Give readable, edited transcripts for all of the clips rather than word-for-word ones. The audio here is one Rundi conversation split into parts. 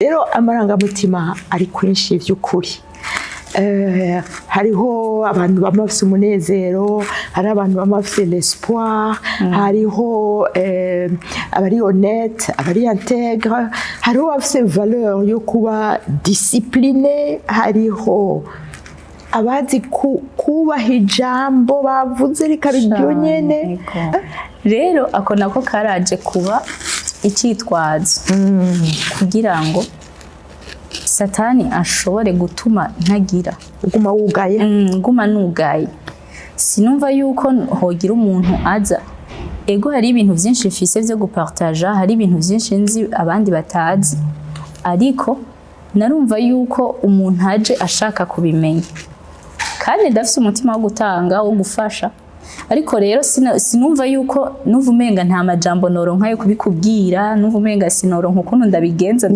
rero amarangamutima ari kwinshi vy'ukuri. Hariho abantu bama bafise umunezero, hari abantu bama bafise l'espoir, hariho abari honnête, abari intègre, hariho bafise valeur yo kuba discipliné, hariho abazi kubaha ijambo bavuze rikaba iryo nyene. Rero ako nako karaje kuba icitwazo kugira ngo Satani ashobore gutuma ntagira uguma wugaye nguma nugaye. Sinumva yuko hogira umuntu aza ego hari ibintu vyinshi mfise vyo gupartager, hari ibintu vyinshi nzi abandi batazi, ariko narumva yuko umuntu aje ashaka kubimenya kandi ndafise umutima wo gutanga wo gufasha. Ariko rero sinumva yuko nuvumenga nta majambo noronka yo kubikubwira, nuvumenga sinoronka ukuntu ndabigenza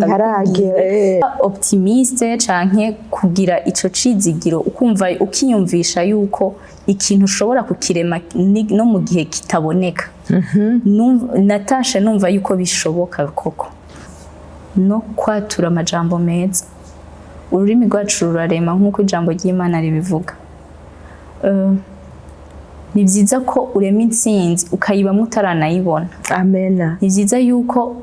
optimiste canke kugira ico cizigiro ukumva ukiyumvisha yuko ikintu ushobora kukirema no mu gihe kitaboneka. Natasha numva yuko bishoboka koko no kwatura amajambo meza. Ururimi rwacu rurarema nk'uko ijambo ry'Imana ribivuga. Ni vyiza ko urema intsinzi ukayibamwo utaranayibona. Amen. Ni vyiza yuko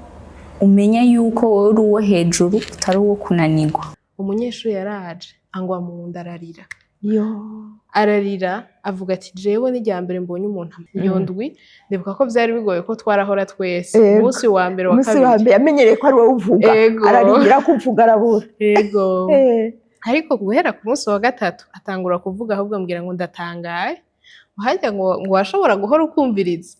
umenya yuko wowe uri uwo hejuru utari uwo kunanirwa. Umunyeshuri yaraje angwa mu nda ararira. Ararira avuga ati jewe ni rya mbere mbonye umuntu yondwi, ndibuka ko vyari bigoye ko twarahora twese. Umunsi wa mbere wa kabiri yamenyereye ko ari wowe uvuga, ararira kuvuga arabura. Yego. Ariko guhera ku munsi wa gatatu atangura kuvuga, ahubwo ambwira ngo ndatangaye. Hajya ngo washobora guhora ukumviriza.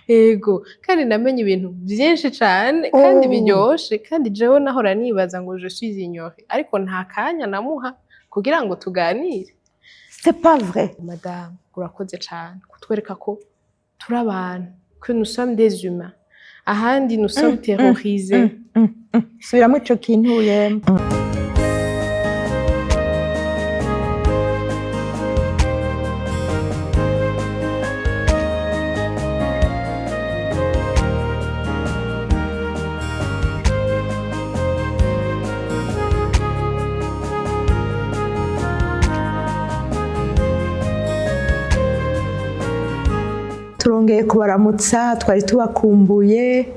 Yego, kandi namenye ibintu byinshi cyane kandi biryoshe, kandi jewe nahora nibaza ngo je suis ignorée, ariko nta kanya namuha kugira ngo tuganire. C'est pas vrai. Madame, urakoze cyane kutwereka ko turi abantu, que nous sommes des humains. Ahandi nous sommes terrorisés. Subiramo ico kintu yemwe. Turongeye kubaramutsa, twari tubakumbuye,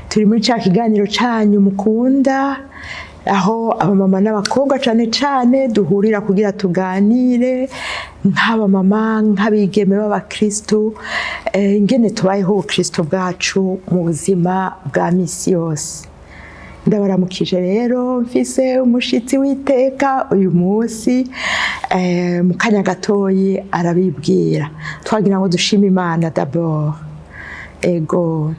turi muri ca kiganiro canyu mukunda, aho abamama n'abakobwa cane cane duhurira kugira tuganire nk'abamama nk'abigeme b'abakristo, ingene tubayeho ubukristo bwacu mu buzima bwa misi yose. Ndabaramukije rero mfise umushitsi w'iteka uyu munsi, mu kanya gatoyi arabibwira. Twagira ngo dushime Imana d'abord. Ego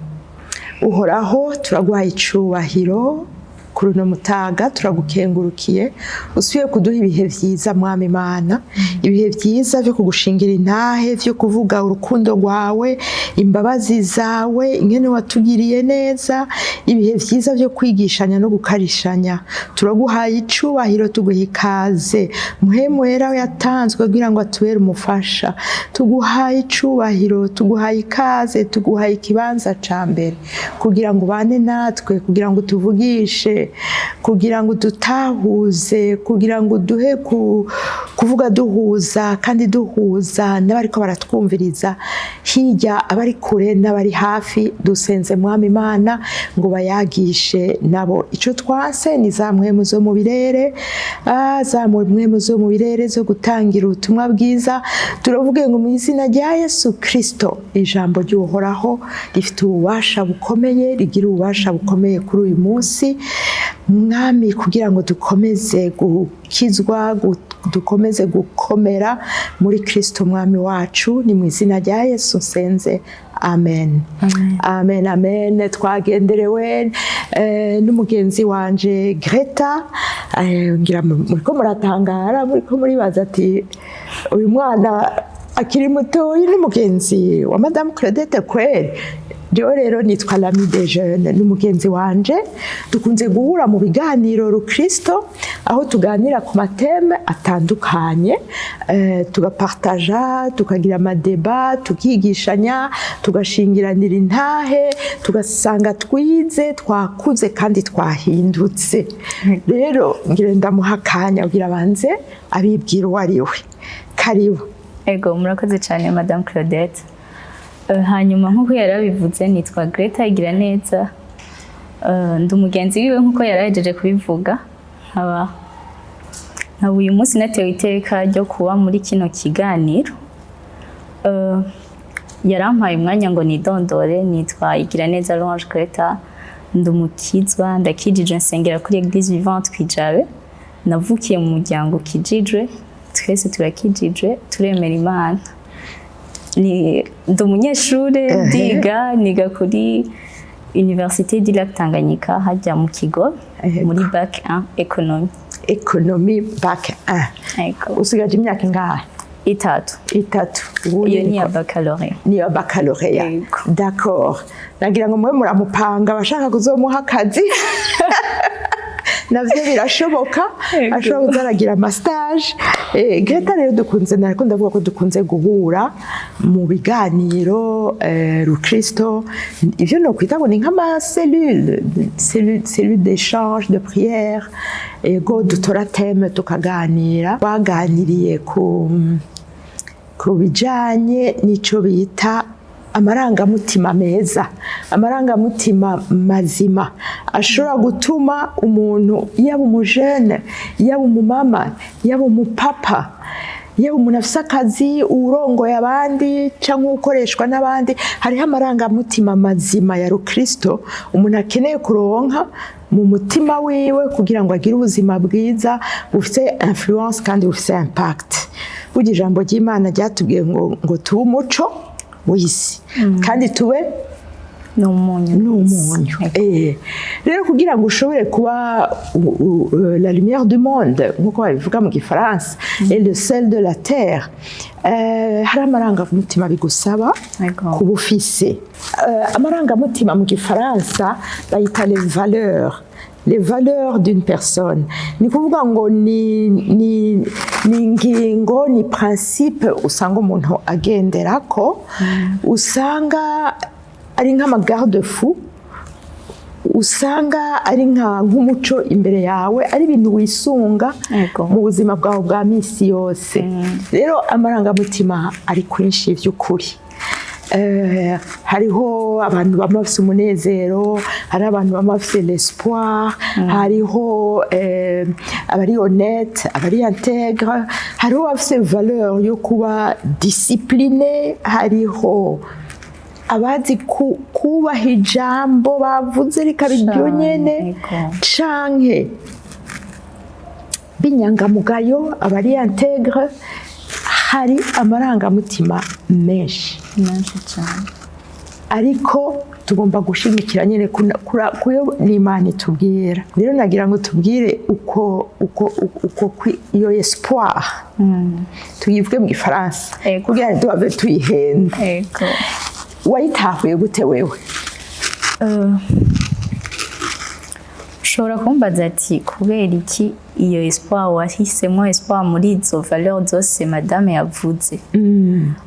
uhoraho turaguhaye icubahiro kuri uno mutaga, turagukengurukiye usubiye kuduha ibihe vyiza mwami Imana, ibihe vyiza vyo kugushingira intahe, vyo kuvuga urukundo rwawe, imbabazi zawe, ingene watugiriye neza, ibihe vyiza vyo kwigishanya no gukarishanya. Turaguhaye icubahiro, tuguha ikaze muhemu wera yatanzwe kugira ngo atubere umufasha. Tuguhaye icubahiro, tuguhaye ikaze, tuguhaye ikibanza ca mbere kugira ngo ubane natwe, kugira ngo tuvugishe, kugira ngo dutahuze, kugira ngo duhe kuvuga duhuza kandi duhuza n'abariko baratwumviriza hirya, abari kure n'abari hafi. Dusenze mwami Imana ngo bayagishe nabo. Ico twase ni za mpwemu zo mu birere, za mpwemu zo mu birere zo gutangira ubutumwa bwiza. Turavuge ngo mu izina rya Yesu Kristo, ijambo ry'uhoraho rifite ububasha bukomeye, rigira ububasha bukomeye kuri uyu munsi mwami, kugira ngo dukomeze gukizwa, dukomeze gukomera muri Kristo mwami wacu. Ni mu izina rya Yesu nsenze, amen. Amen, amen. Twagenderewe n'umugenzi wanje Greta, ngira muriko muratangara, muriko muribaza ati uyu mwana akiri mutoyi n'umugenzi wa Madame Claudette kweri. jewe rero nitwa L'Ami des Jeunes ni mugenzi wanje dukunze guhura mu biganiro rukristo aho tuganira ku mateme atandukanye tugapartaja tukagira amadeba tukigishanya tugashingiranira intahe tugasanga twize twakuze kandi twahindutse rero ngire ndamuha akanya kugira abanze abibwira uwo ari we karibu. Ego murakoze cyane Madame Claudette. Hanyuma nk'uko yari abivuze nitwa Greta Igiraneza, ndi umugenzi wiwe nk'uko yari yajeje kubivuga, nkaba uyu munsi natewe iteka ryo kuba muri kino kiganiro. Yarampaye umwanya ngo nidondore, nitwa Igiraneza Louange Greta, ndi umukizwa ndakijijwe nsengera kuri Eglise Vivante Kwijabe, navukiye mu muryango ukijijwe, twese turakijijwe turemera Imana. Ndi umunyeshure niga kuri Université du Lac Tanganyika hajya mu Kigo muri bac 1 économie bac 1. Usigaje imyaka ingahe? Itatu. Iyo ni ya baccalauréat. Ni ya baccalauréat. D'accord. Nagira ngo mwe muramupanga bashaka kuzomuha akazi. Navyo birashoboka ashobora kuzaragira amastage. Greta rero dukunze narakunda avuga ko dukunze guhura mu biganiro rukristo, ivyo no kwita ngo ni nk'ama cellule d'échange de prière, ego dutora thème tukaganira. Baganiriye ku bijanye n'ico bita amarangamutima meza, amarangamutima mazima ashobora gutuma umuntu yaba umujene yaba umumama yaba umupapa yaba umuntu afise akazi urongoye abandi cyangwa ukoreshwa n'abandi, hariho amarangamutima mazima ya rukristo umuntu akeneye kuronka mu mutima wiwe kugira ngo agire ubuzima bwiza bufite influence kandi bufite impact. Burya ijambo ry'Imana ryatubwiye ngo tube umuco w'isi kandi tube n'umunyu. Rero kugira ngo ushobore kuba la lumière du monde nk'uko babivuga mu gifaransa et le sel de la terre, hari amarangamutima bigusaba kuba ufise. Amarangamutima mu gifaransa bayita les valeurs d'une personne. Ni kuvuga ngo ni ingingo ni principe usanga umuntu agenderako, usanga ari nk'amagarde fou, usanga ari nk'umuco imbere yawe, ari ibintu wisunga mu buzima bwawe bwa misi yose. Rero amarangamutima ari kwinshi by'ukuri. Hariho abantu bamwe bafite umunezero, hari abantu bamwe bafite l'espoir, hariho abari honnête, abari intègre, hariho abafite valeur yo kuba discipliné, hariho abazi kubaha ijambo bavuze rikaba iryo nyene canke b'inyangamugayo, abari intègre. Hari amarangamutima menshi cyane, ariko tugomba gushimikira nyene kuyo n'Imana itubwira. Rero nagira ngo tubwire uko iyo espoir tuyivuge mu gifaransa kugira ngo tuve tuyihenda. Wayitahuye gute wewe? Ushobora kumbaza ati kubera iki iyo espoir wahisemo espoir muri izo valeur zose madame yavuze?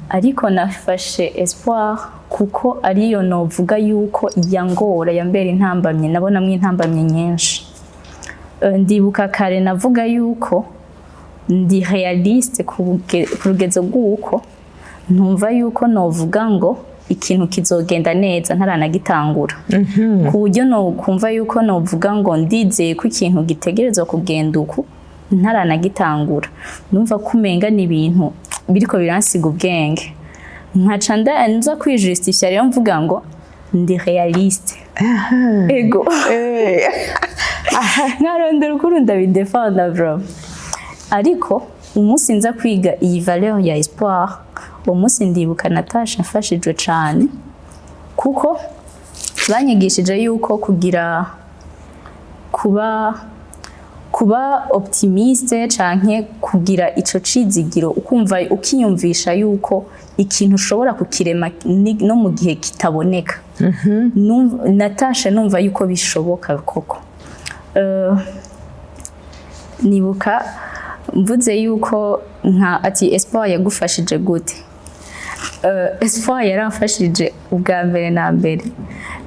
Ariko nafashe espoir kuko ariyo novuga yuko iyangora yambera intambamye, nabonamwe intambamye nyinshi. Ndibuka kare navuga yuko ndi realiste ku rugezo rw'uko ntumva yuko novuga ngo ikintu kizogenda neza ntaranagitangura, ku buryo no kumva yuko novuga ngo ndizeye ko ikintu gitegerezwa kugenda uku ntaranagitangura. Numva kumenga ni ibintu biriko biransiga ubwenge, nkaca nza kwijustifya rero mvuga ngo ndi realiste. Ego nkarondera ukuri ndabidefanda bro. Ariko umunsi nza kwiga iyi valeur ya espoir, uwo munsi ndibuka Natasha mfashijwe cyane kuko banyigishije yuko kuba optimiste canke kugira ico cizigiro ukumva ukiyumvisha yuko ikintu ushobora kukirema no mu gihe kitaboneka. Natasha numva yuko bishoboka koko. Nibuka mvuze yuko ati Espoir yagufashije gute? Espoir yaramfashije ubwa mbere na mbere.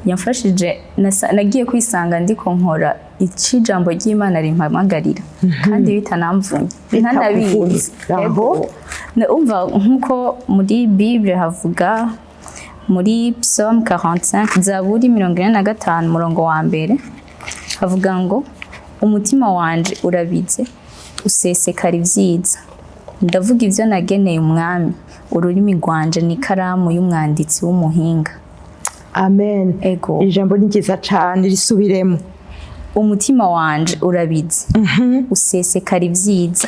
Yamfashije nagiye kwisanga ndiko nkora ijambo ry'Imana rimpamagarira kandi bitanamvunye ntanabizi. Umva nkuko muri Bible havuga muri Psalm 45 Zaburi 45 umurongo wa mbere havuga ngo umutima wanje urabize usesekara ivyiza, ndavuga ivyo nageneye umwami, ururimi rwanje ni ikaramu y'umwanditsi w'umuhinga. Amen. Ego. Ijambo ni ryiza cyane risubiremo. Umutima wanje urabize usesekara ivyiza,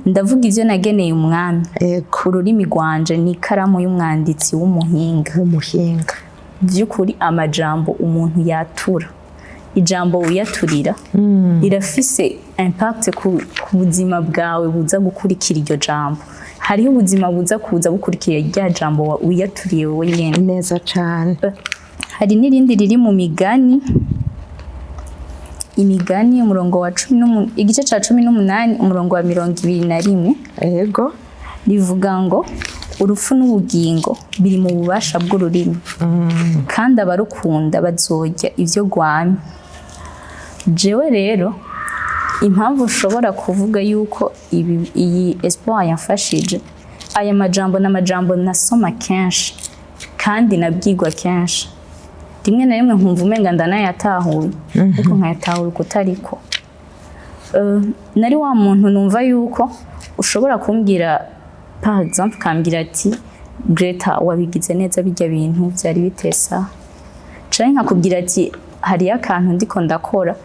ndavuga ivyo nageneye umwami, ururimi rwanje ni ikaramu y'umwanditsi w'umuhinga. By'ukuri amajambo umuntu yatura, ijambo wiyaturira irafise impact ku buzima bwawe buza gukurikira iryo jambo. Hariho ubuzima buza kuza bukurikira rya jambo wiyaturiye wowe nyene. Neza cyane. Hari n'irindi riri mu Migani, Imigani umurongo wa 10 igice ca 18 umurongo wa 21. Yego. Rivuga ngo urupfu n'ubugingo biri mu bubasha bw'ururimi, kandi abarukunda bazorya ivyo gwamye. Jewe rero impamvu ushobora kuvuga yuko iyi Espoir yamfashije, aya majambo n'amajambo nasoma kenshi kandi nabwigwa kenshi, rimwe na rimwe nkumva umenga ndanayatahuye ariko nkayatahura kutariko. Nari wa muntu numva yuko ushobora kumbwira par exemple kambwira ati Greta wabigize neza bijya bintu byari bitesa, canke nkakubwira ati hari akantu ndiko ndakora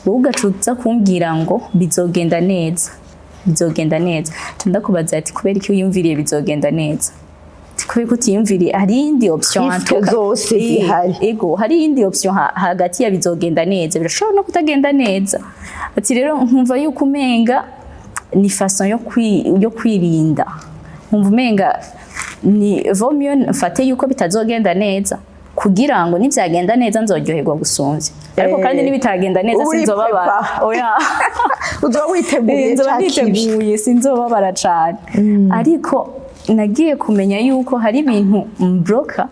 wowe ugacuza kumbwira ngo bizogenda neza, bizogenda neza. Ndakubaza ati kubera iki uyumviriye bizogenda neza? Kubera ko utiyumviriye hari indi option zose zihari. Ego hari indi option hagati ya bizogenda neza birashobora no kutagenda neza. Ati rero nkumva yuko umenga ni façon yo kwirinda, nkumva umenga ni vaut mieux mfate yuko bitazogenda neza kugira ngo nivyagenda neza nzoryoherwa gusumvya, ariko kandi nibitagenda neza sinzobabara. Oya uzo witeguye cyane, sinzobabara cyane. Ariko nagiye kumenya yuko hari ibintu mbroka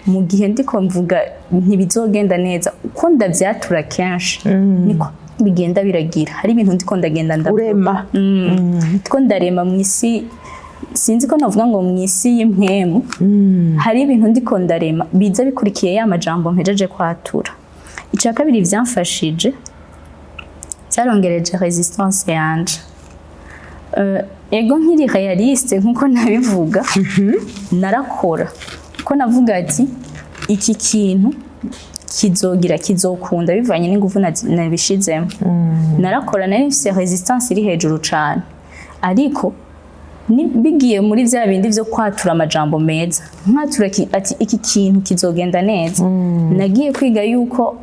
mu gihe ndiko mvuga ntibizogenda neza, uko ndavyatura kenshi niko bigenda biragira. Hari ibintu ndiko ndagenda urema, ndiko ndarema mwisi, sinzi ko navuga ngo mwisi y'impemu. Hari ibintu ndiko ndarema biza bikurikiye ya majambo mpejeje kwatura. Ica kabiri vyamfashije cyarongereje resistance yanje. Ego nkiri realiste nkuko nabivuga, narakora ko navuga ati iki kintu kizokunda bivanye n'ingufu nabishizemo. Narakora nari mfise resistance iri hejuru cyane, ariko bigiye muri vya bindi vyo kwatura amajambo meza, nkatura ati iki kintu kizogenda neza. Nagiye kwiga yuko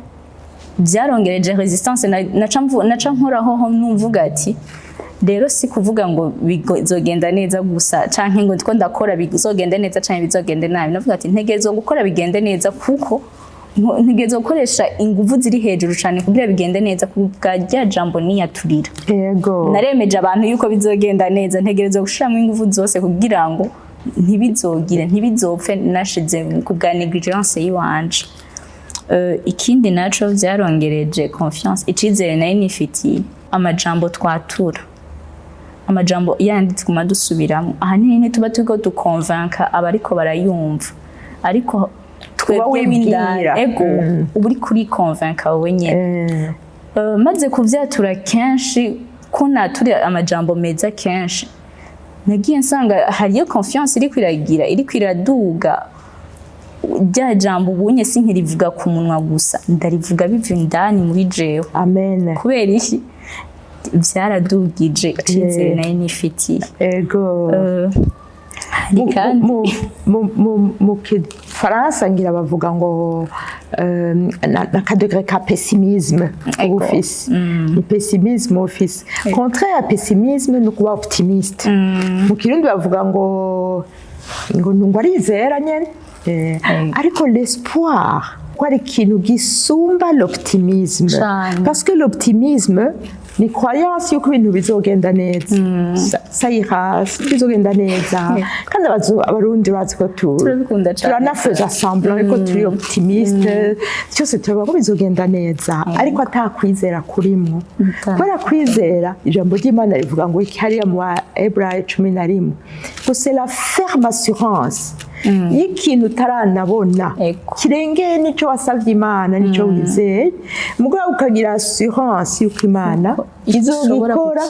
byarongereje resistance, naca nkoraho numvuga ati rero si kuvuga ngo bizogenda neza gusa canke ngo ndiko ndakora bizogenda neza canke bizogende nabi. Navuga ati ntegerezo gukora bigende neza, kuko ntegerezo gukoresha ingufu ziri hejuru cyane kugira bigende neza, kubwa rya jambo niyaturira. Yego. Naremeje abantu yuko bizogenda neza, ntegerezo gushiramo ingufu zose kugira ngo ntibizopfe nashize kubwa negligence yiwanje. Ikindi naco vyarongereje confiance, icizere nayo nifitiye amajambo twatura, amajambo yanditse kuma dusubiramo. Ahanini ntituba turiko dukonvanka abariko barayumva, ariko twebwe windani ego uba uri kuri convanka wowe nyene. Maze kuvyatura kenshi ko natura amajambo meza kenshi, nagiye nsanga hariyo confiance iri kwiraduga. Rya jambo ubunye sinkirivuga ku munwa gusa, ndarivuga biva indani muri jewe. Amen. Kubera iki vyaradugije icizere nayo nifitiye. Ego. mu Kifaransa ngira bavuga ngo n'akadegre ka pessimisme ufise ni pessimisme ufise contraire ya pessimisme ni kuba optimiste mu Kirundi bavuga ngo arizera nyene ariko l'espoir ko ari ikintu gisumba l'optimisme parce que l'optimisme ni croyance yuko ibintu bizogenda neza sayira bizogenda neza kandi abarundi bazi ko turanafeza semblant yuko turi optimiste cyose tuba ko bizogenda neza ariko atakwizera kurimwo kubera kwizera ijambo ry'Imana rivuga ngo iki hariya mu Hebreu 11 que c'est la ferme assurance y'ikintu utaranabona kirengeye nico wasavye Imana nico wizeye mugabo ukagira assurance yuko Imana izogikora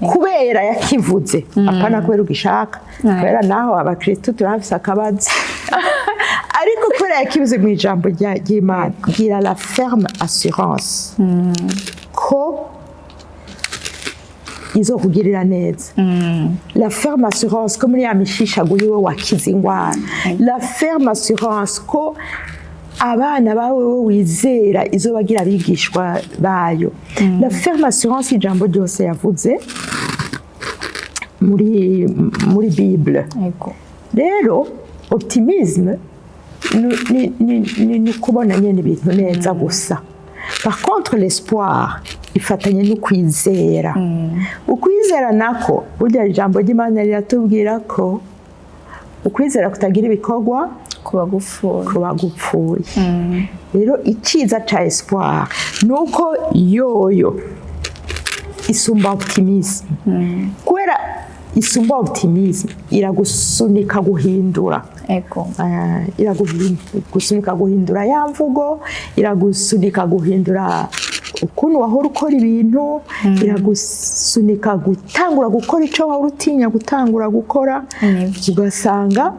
kubera yakivuze apana kubera ugishaka kubera naho abakristo turafise akabazi ariko kubera yakivuze mu ijambo ry'Imana kugira la ferme assurance ko izokugirira neza la ferme assurance ko muri ya mishishaguye we wakize ingwara la ferme assurance ko abana bawe wizera izobagira abigishwa bayo la ferme assurance ijambo ryose yavuze muri Bible rero optimisme ni kubona nyene ibintu neza gusa par contre l'espoir ifatanye no kwizera ukwizera nako burya ijambo ry'Imana riratubwira ko ukwizera kutagira ibikorwa kuba gupfuye rero iciza ca espoir nuko yoyo isumba optimisme kubera isumba optimisme iragusunika guhindura iragusunika guhindura ya mvugo iragusunika guhindura ukuntu wahora ukora ibintu iragusunika gutangura gukora ico wahora utinya gutangura gukora ugasanga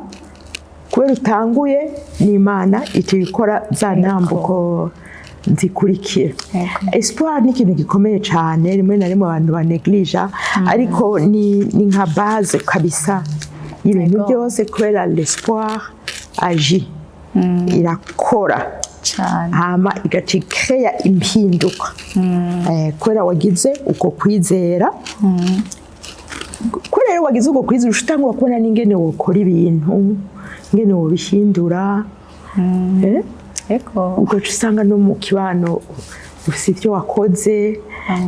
kubera utanguye n'Imana itibikora za ntambuko zikurikira espoir ni ikintu gikomeye cyane rimwe na rimwe abantu baneglige ariko ni nka base kabisa y'ibintu byose kubera l'espoir agit irakora hama igaca ikreya impinduka kubera wagize uko kwizera kubera wagize uko kwizera ushitangura kubona n'ingene wokora ibintu ingene wobihindura ugaca usanga no mu kibano ufise ivyo wakoze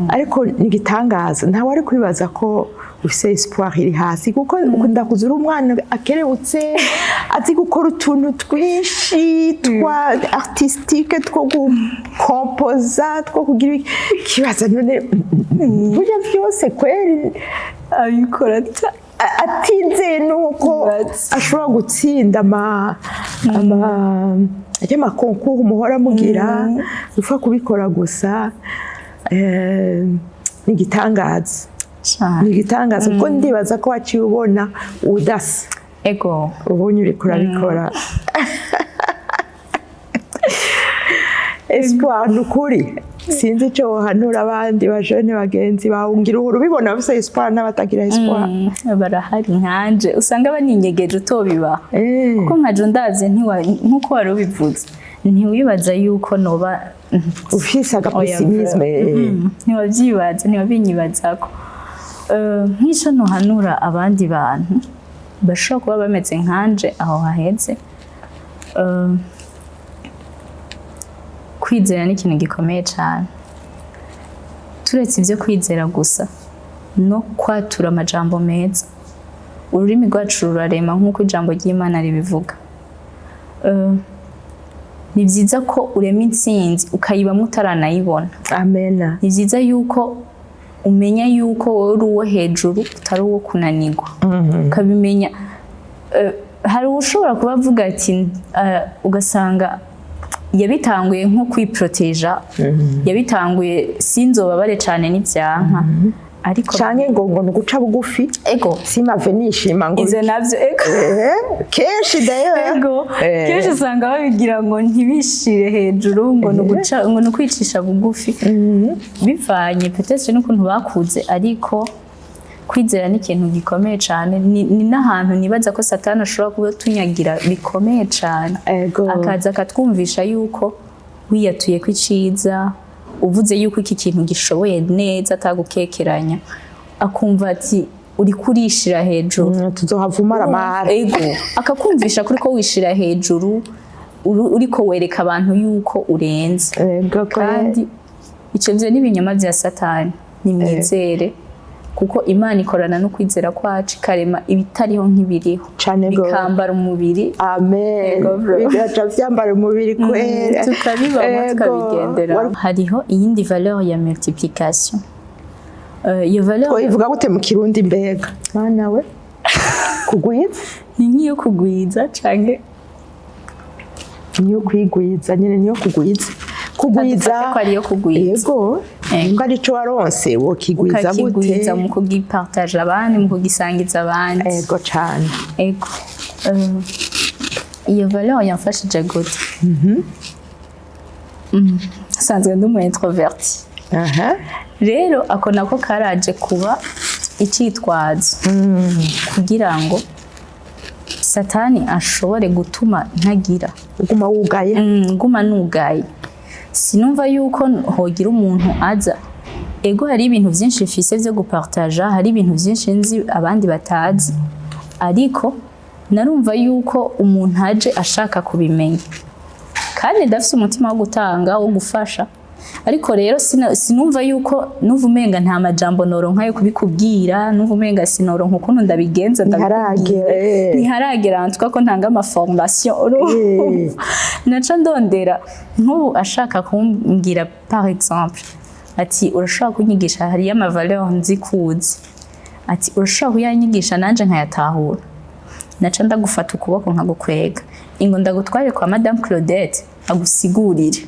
ariko nigitangaza ntawe ari kwibaza ko ufise espoir iri hasi kuko ukunda kuzura umwana akerebutse azi gukora utuntu twinshi twa artistique two gukompoza two kugira ikibazo none burya byose kweri abikora atinze nuko ashobora gutsinda amakonkuru muhora mugira upfa kubikora gusa nigitangaza nigitangaza kuko ndibaza ko waciye ubona udasa ubonye uriko urabikora espoir nukuri sinzi icyo wohanura abandi bajene bagenzi bawungira uhuru bibona bafise espoir n'abatagira espoir barahari nkanje usanga baninyegeje utobiba kuko nkaje ndaze nkuko wari ubivuze ntiwibaza yuko noba ufise agapessimisme ntiwabyibaza ntiwabinyibazako nk'icyo ntuhanura abandi bantu bashobora kuba bameze nkanje aho haheze kwizera ni ikintu gikomeye cyane turetse ibyo kwizera gusa no kwatura amajambo meza ururimi rwacu rurarema nk'uko ijambo ry'Imana ribivuga ni byiza ko urema intsinzi ukayibamo utaranayibona amena ni byiza yuko umenya yuko wowe uri uwo hejuru utari uwo kunanirwa ukabimenya hari ushobora kuba avuga ati ugasanga yabitanguye nko kwiproteja yabitanguye sinzobabare cyane n'ibyanka ariko canke ngo guca bugufi simave nishima ngo izo navyo kenshi dayo kenshi usanga babigira ngo ntibishire hejuru ngo nukwicisha bugufi bivanye peut-être n'ukuntu bakuze ariko kwizera ni ikintu gikomeye cyane, ni n'ahantu nibaza ko Satani ashobora kuba tunyagira bikomeye cyane, akaza akatwumvisha yuko wiyatuye ko iciza, uvuze yuko iki kintu gishoboye neza atagukekeranya, akumva ati uri kurishira hejuru, tuzohavuma aramara, akakumvisha kuri ko wishira hejuru, uriko wereka abantu yuko urenze. Kandi icyo byo n'ibinyoma bya Satani, nimwizere kuko Imana ikorana no kwizera kwacu, karema ibitariho nk'ibiriho, bikambara umubiri. Amen. Bigaca byambara umubiri kwera, tukabibamo tukabigendera. Hariho iyindi valeur ya multiplication. Iyo valeur ivuga gute mu Kirundi mbega mwana we? Kugwiza ni nk'iyo kugwiza canke niyo kwigwiza, nyine niyo kugwiza ko ariyo kugwiza. Yego, ngo arico waronse wo kigwiza gute? Ukakigwiza mu kugipartage abandi, mu kugisangiza abandi. Yego cyane. Yego. Iyo valeur yamfashije gute? Sanzwe ndi umu introverti. Rero ako nako karaje kuba icitwazo kugira ngo Satani ashobore gutuma ntagira, uguma wugaye, nguma nugaye. Sinumva yuko hogira umuntu aza, ego hari ibintu byinshi mfise byo gupartager, hari ibintu byinshi nzi abandi batazi, ariko narumva yuko umuntu aje ashaka kubimenya, kandi ndafise umutima wo gutanga, wo gufasha. Ariko rero sinumva yuko nuva umenga nta majambo noronka yo kubikubwira, nuva umenga sinoronka ukuntu ndabigenza, ntiharagera ntuka ko ntanga amaformation. Naca ndondera nk'ubu ashaka kumbwira par exemple ati urashobora kunyigisha hari ya valeur nzi kuzi, ati urashobora kuyanyigisha nanje nkayatahura. Naca ndagufata ukuboko nkagukwega, ingo ndagutware kwa Madame Claudette agusigurire.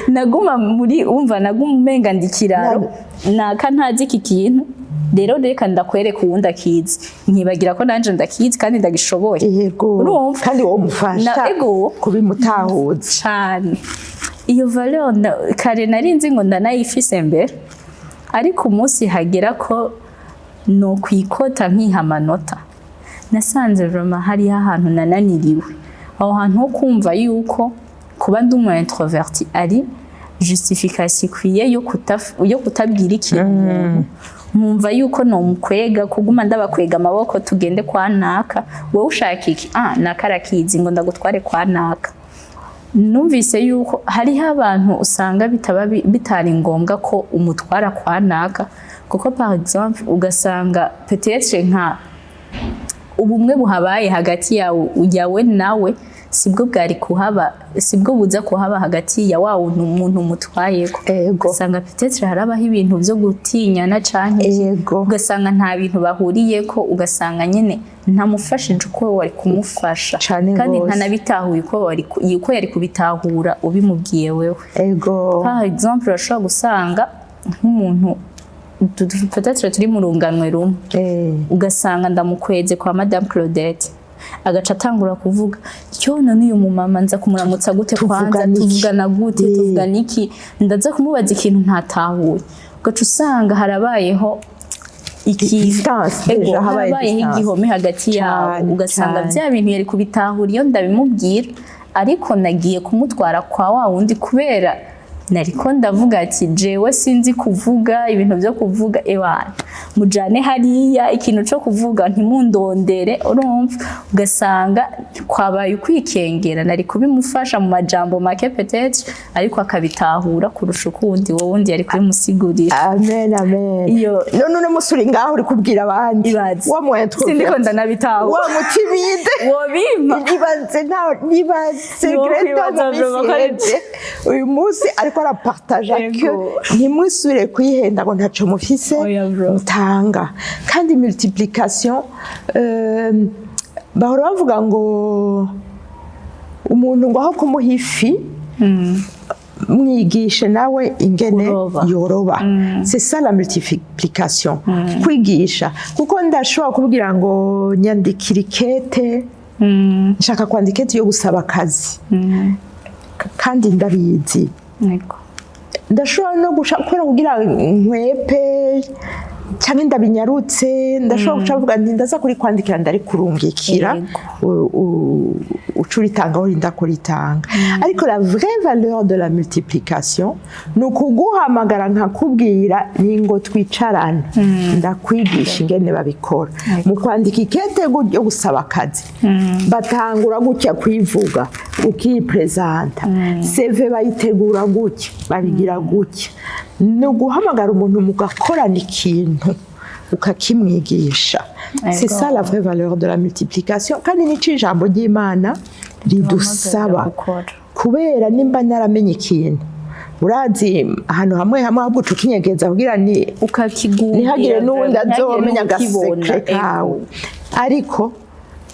Naguma muri umva, naguma umenga ndikiraro naka ntazi iki kintu, rero reka ndakwereka uwundi akizi, nkibagira ko nanje ndakizi kandi ndagishoboye. Yego, kandi wo mufasha kubimutahuza cyane. Iyo valeur kare narinzi ngo ndanayifise mbere, ariko umunsi hagera ko no kwikota nkiha amanota, nasanze vraiment hari ahantu nananiriwe. Aho hantu ho kumva yuko kuba ndi umu introverti ari justification ikwiye yo kutabwira ikintu. Mwumva yuko no mukwega, kuguma ndabakwega amaboko tugende kwa naka, wowe ushaka iki? Nakarakizi ngo ndagutware kwa naka. Numvise yuko hariho abantu usanga bitari ngombwa ko umutwara kwa naka, kuko par exemple ugasanga peut-être nka ubumwe buhabaye hagati yawe nawe sibwo bwari kuhaba, sibwo buza kuhaba hagati ya wa umuntu mutwayeko. Ugasanga peut-être harabaho ibintu byo gutinyana canke ugasanga nta bintu bahuriyeko, ugasanga nyene ntamufashije uko wari kumufasha, kandi ntanabitahuye uko yari kubitahura ubimubwiye wewe. Par exemple urashobora gusanga nk'umuntu peut-être turi mu runganwe rumwe, ugasanga ndamukweze kwa Madame Claudette, agaca atangura kuvuga cyono n'uyu mumama nza kumuramutsa gute, kwanza tuvugana gute, tuvugana iki, ndaza kumubaza ikintu ntatahuye. Ugaca usanga harabayeho habayeho igihome hagati yabo, ugasanga bya bintu yari kubitahura iyo ndabimubwira, ariko nagiye kumutwara kwa wa wundi kubera nariko ndavuga ati jewe sinzi kuvuga ibintu byo kuvuga, ewana mujane hariya ikintu cyo kuvuga ntimundondere. Urumva, ugasanga kwabaye ukwikengera, nari kubimufasha mu majambo make peut-être, ariko akabitahura kurusha ukundi wowe undi yari kubimusigurira. Amen, amen. None musuri ngaho uri kubwira abandi wa mu intro, sindiko ndanabitahura, wa mutimide wobima nibaze greto uyu munsi ariko arapartage que ntimwisubire kwihenda ngo ntaco mufise mutanga. Kandi multiplication bahora bavuga ngo umuntu ngo aho kumuha ifi mwigishe nawe ingene yoroba. C'est ça la multiplication, kwigisha. Kuko ndashobora kubwira ngo nyandikira ikete, nshaka kwandika ikete yo gusaba akazi, kandi ndabizi. Ndashobora no gushaka kugira nkwepe cyangwa ndabinyarutse ndashobora guca mvuga nti ndaza kuri kwandikira ndari kurungikira ucuritanga aho rinda kuritanga ariko la vraie valeur de la multiplication ni ukuguhamagara nkakubwira ni ngo twicarane ndakwigisha ingene babikora mu kwandika ikete yo gusaba akazi batangura gutya kwivuga ukipresenta CV bayitegura gutya babigira gutya ni uguhamagara umuntu mugakorana ikintu ukakimwigisha. C'est ça la vraie valeur de la multiplication kandi ni ijambo ry'Imana ridusaba kubera nimba naramenye ikintu urazi ahantu hamwe ahubwo ukinyegeza kugira ni ukakigura ntihagire n'uwundi azomenya agaseke kawe ariko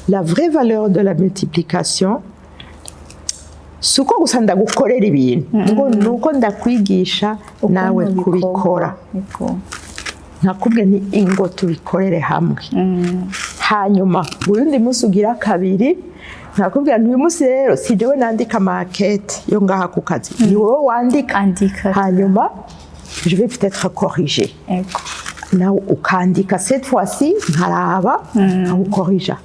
la vraie valeur de la multiplication si uko gusa ndagukorera ibintu ngo ni uko ndakwigisha nawe kubikora nakubwe ni ingo tubikorere hamwe hanyuma uyundi munsi ugira kabiri nakubwira nti uyu munsi rero si jewe nandika maquette yo ngaha ku kazi ni wowe wandika hanyuma je vais peut-être corriger nawe ukandika cette fois-ci nkaraba nkagukorija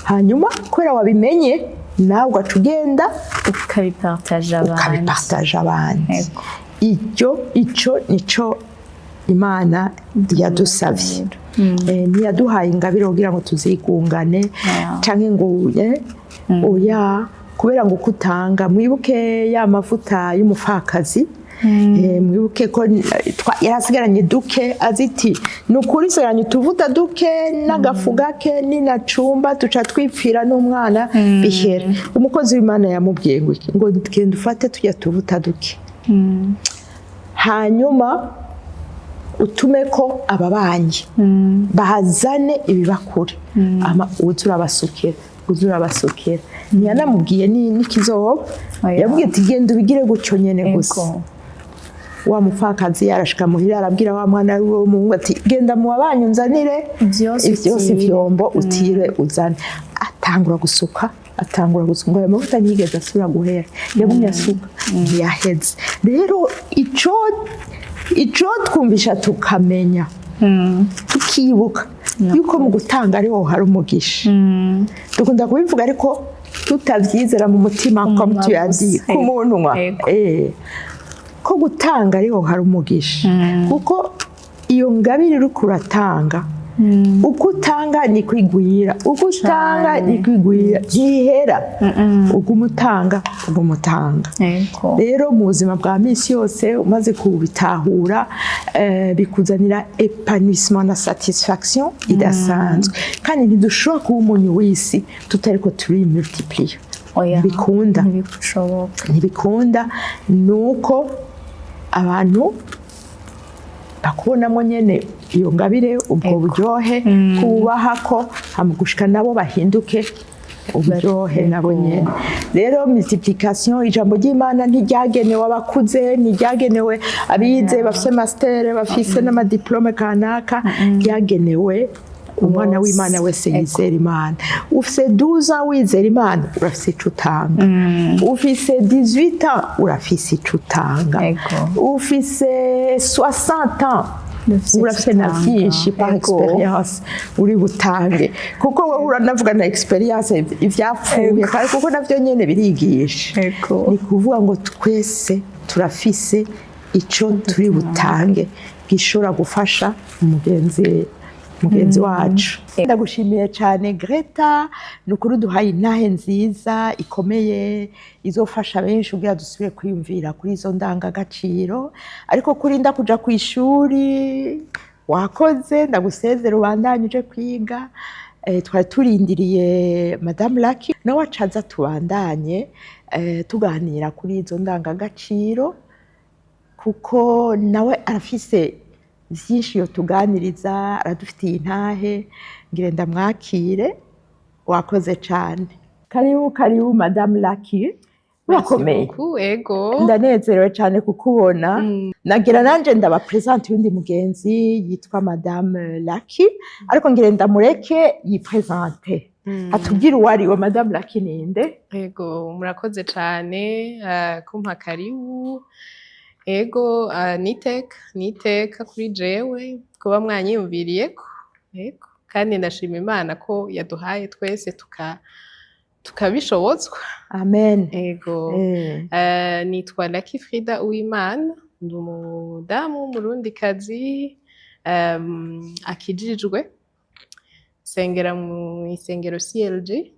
hanyuma kubera wabimenye nawe ugaca ugenda ukabipartaje abandi icyo nico Imana yadusavye ntiyaduhaye ingabire kugira ngo tuzigungane canke ngo oya kubera ngo kutanga mwibuke ya mavuta y'umufakazi mwibuke ko yarasigaranye duke aziti nukuri sigaranye utuvuta duke n'agafu gake n'inacumba tuca twipfira n'umwana bihera umukozi w'Imana yamubwiye ngo genda ufate tujya tuvuta duke hanyuma utume ko ababanyi bahazane ibibakure ama uzurabasukira ntiyanamubwiye n'ikizoba yabwiye ati genda ubigire gutyo nyene gusa wa mupfakazi yarashika muhira arabwira wa mwana w'umuhungu ati genda mu babanyi unzanire byose ivyombo utire uzane atangura gusuka ngo ayo mavuta ntiyigeze asubira guhera yagumye asuka ntiyaheze rero ico twumvisha tukamenya tukibuka yuko mu gutanga ariho hari umugisha dukunda kubivuga ariko tutavyizera mu mutima comme tu as dit ku munwa ko gutanga ariho hari umugisha kuko iyo ngabire uri kuratanga uko utanga ni kwigwira uko utanga ni kwigwira ntihera ugumutanga rero mu buzima bwa misi yose umaze kubitahura bikuzanira épanouissement na satisfaction idasanzwe kandi ntidushobora kuba umuntu w'isi tutariko turi multiplier ntibikunda nuko abantu bakubonamo nyene iyo ngabire ubwo buryohe kubaha ko hamugushika nabo bahinduke uburyohe nabo nyene rero multiplication ijambo ry'Imana ntiryagenewe abakuze ntiryagenewe abize bafise master bafise n'amadiplome kanaka ryagenewe umwana w'Imana wese yizera Imana ufise 12 ans wizera Imana urafise ico utanga ufise 18 ans urafise ico utanga ufise 60 ans urafise na vyinshi par experience uri butange kuko wowe uranavuga na experience ivyapfuye kandi kuko navyo nyene birigisha ni kuvuga ngo twese turafise ico turi butange gishobora gufasha mugenzi wacu ndagushimiye cyane Greta nukuri duhaye intahe nziza ikomeye izofasha benshi kugira dusubire kwiyumvira kuri izo ndangagaciro ariko kurinda kuja ku ishuri wakoze ndagusezera ubandanye uje kwiga twari turindiriye Madame Lucky nawe acaza tubandanye tuganira kuri izo ndangagaciro kuko nawe arafise vyinshi yo tuganiriza aradufitiye intahe ngire ndamwakire wakoze cyane karibu Madame Lucky urakomeye ego ndanezerewe cyane kukubona nagira nanje ndabapresente yundi mugenzi yitwa Madame Lucky ariko ngire ndamureke yipresente atubwira uwari wa Madame Lucky ninde ego murakoze cyane kumpa karibu Ego niteka kuri jewe kuba mwanyiyumviriyeko. Ego kandi ndashima Imana ko yaduhaye twese tukabishobozwa. amen. Ego nitwa Lucky Frida Uwimana, ndi umudamu w'umurundikazi akijijwe, sengera mu isengero CLG,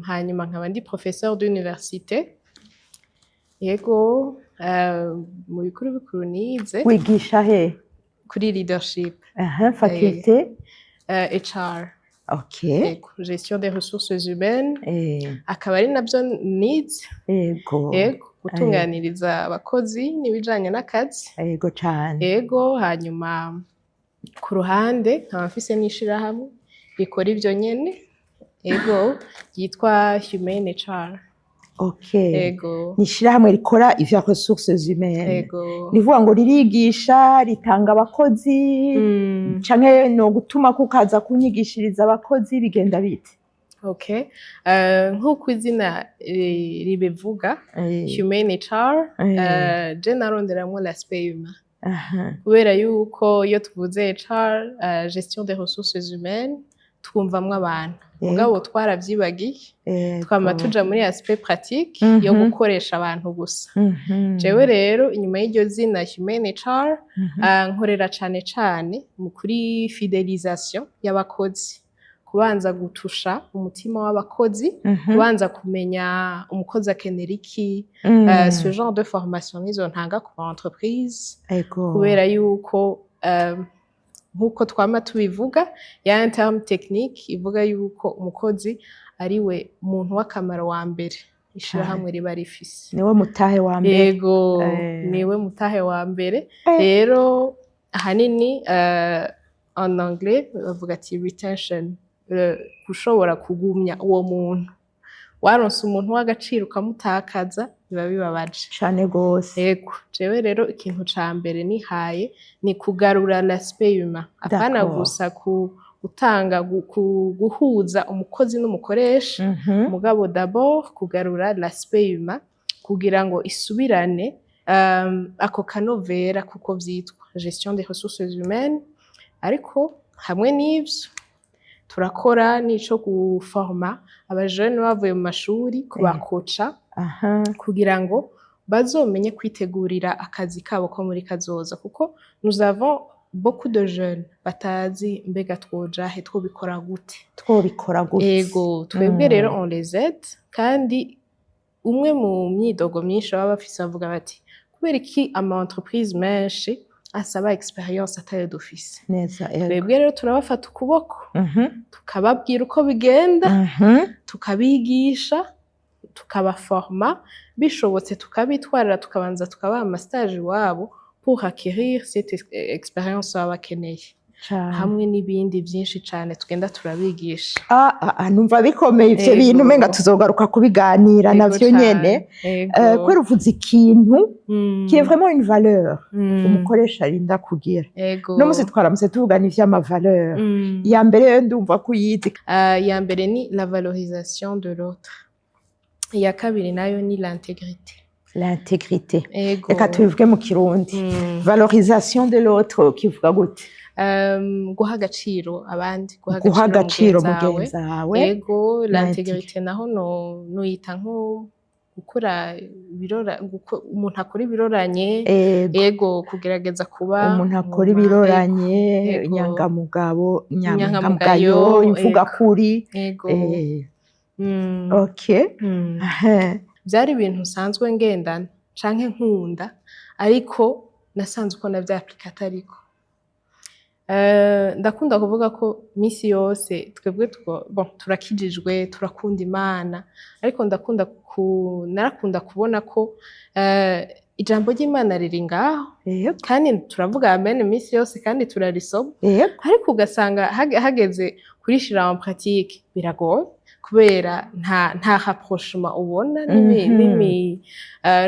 hanyuma nkaba ndi professeur d'université. Yego mu bikuru bikuru nize wigisha he? kuri leadership, faculté HR, okay. gestion des ressources humaines, akaba ari nabyo nize. Yego gutunganiriza abakozi n'ibijanye n'akazi. yego cyane. Yego hanyuma ku ruhande nkaba mfise n'ishirahamwe rikora ivyo nyene, yego yitwa Humane HR. Okay. Yego. Ni ishirahamwe rikora ivya ressources humaines. Yego. Nivuga ngo ririgisha, ritanga abakozi, canke no gutuma kukaza kunyigishiriza abakozi bigenda bite? Okay. Nk'uko izina ribivuga, Humane HR, je naronderamwo l'aspect humain. Kubera yuko iyo tuvuze HR, gestion des ressources humaines, twumvamwo abantu. Mugabo twaravyibagiye, twama tuja muri aspect pratique yo gukoresha abantu gusa. Jewe rero inyuma y'iryo zina Humane HR, nkorera cane cane mu kuri fidelisation y'abakozi. Kubanza gutusha umutima w'abakozi, kubanza kumenya umukozi akenera iki, ce genre de formation nizo ntanga ku entreprise, kubera yuko nk'uko twama tubivuga, ya terme technique ivuga yuko umukozi ariwe muntu w'akamaro wa mbere ishirahamwe riba rifise. Niwe mutahe wa mbere. Yego, niwe mutahe wa mbere. Rero ahanini en anglais bavuga ati retention, gushobora kugumya uwo muntu. Waronse umuntu w'agaciro ukamutakaza biba bibabaje cane gose. Yego, jewe rero ikintu ca mbere nihaye ni kugarura l'aspect humain, apana gusa gutanga guhuza umukozi n'umukoresha, mugabo d'abord kugarura l'aspect humain kugira ngo isubirane ako kanovera kuko vyitwa gestion des ressources humaines. Ariko hamwe n'ivyo turakora n'ico guforma abajene bavuye mu mashuri, kubakoca kugira ngo bazomenye kwitegurira akazi kabo ko muri kazoza, kuko nous avons beaucoup de jeunes batazi mbega twojahe, twobikora gute. Ego, twebwe rero on les aide, kandi umwe mu myidogo myinshi baba bafise bavuga bati kubera iki ama entreprise menshi asaba experience atayo dufise. Twebwe rero turabafata ukuboko, tukababwira uko bigenda, tukabigisha, tukabaforma, bishobotse tukabitwarira, tukabanza tukabaha amastage iwabo pour acquérir cette expérience baba bakeneye. Hamwe n'ibindi byinshi cane tugenda turabigisha. Numva bikomeye ivyo bintu, menga tuzogaruka kubiganira navyo nyene. Kubera uvuze ikintu qui est vraiment une valeur umukoresha arinda kugira. No musi twaramutse tuvugana ivy'ama valeur. Ya mbere ndumva kuyizi. Ya mbere ni la valorisation de l'autre. Ya kabiri nayo ni l'intégrité. L'intégrité. Reka tubivuge mu Kirundi. Valorisation de l'autre kivuga gute? Guha agaciro abandi, guha agaciro mugenzi wawe. Yego, l'intégrité naho no yita nko gukora ibirora, umuntu akora ibiroranye. Yego, kugerageza kuba umuntu akora ibiroranye, inyangamugayo, imvuga kuri. Yego. Okay. Byari ibintu nsanzwe ngendana canke nkunda, ariko nasanze uko navyaplika atariko. Ndakunda kuvuga ko misi yose twebwe turakijijwe, turakunda Imana, ariko narakunda kubona ko ijambo ry'Imana riri ngaho, kandi turavuga amen misi yose kandi turarisoma, ariko ugasanga hageze kurishira en pratique biragoye, kubera nta rapprochement ubona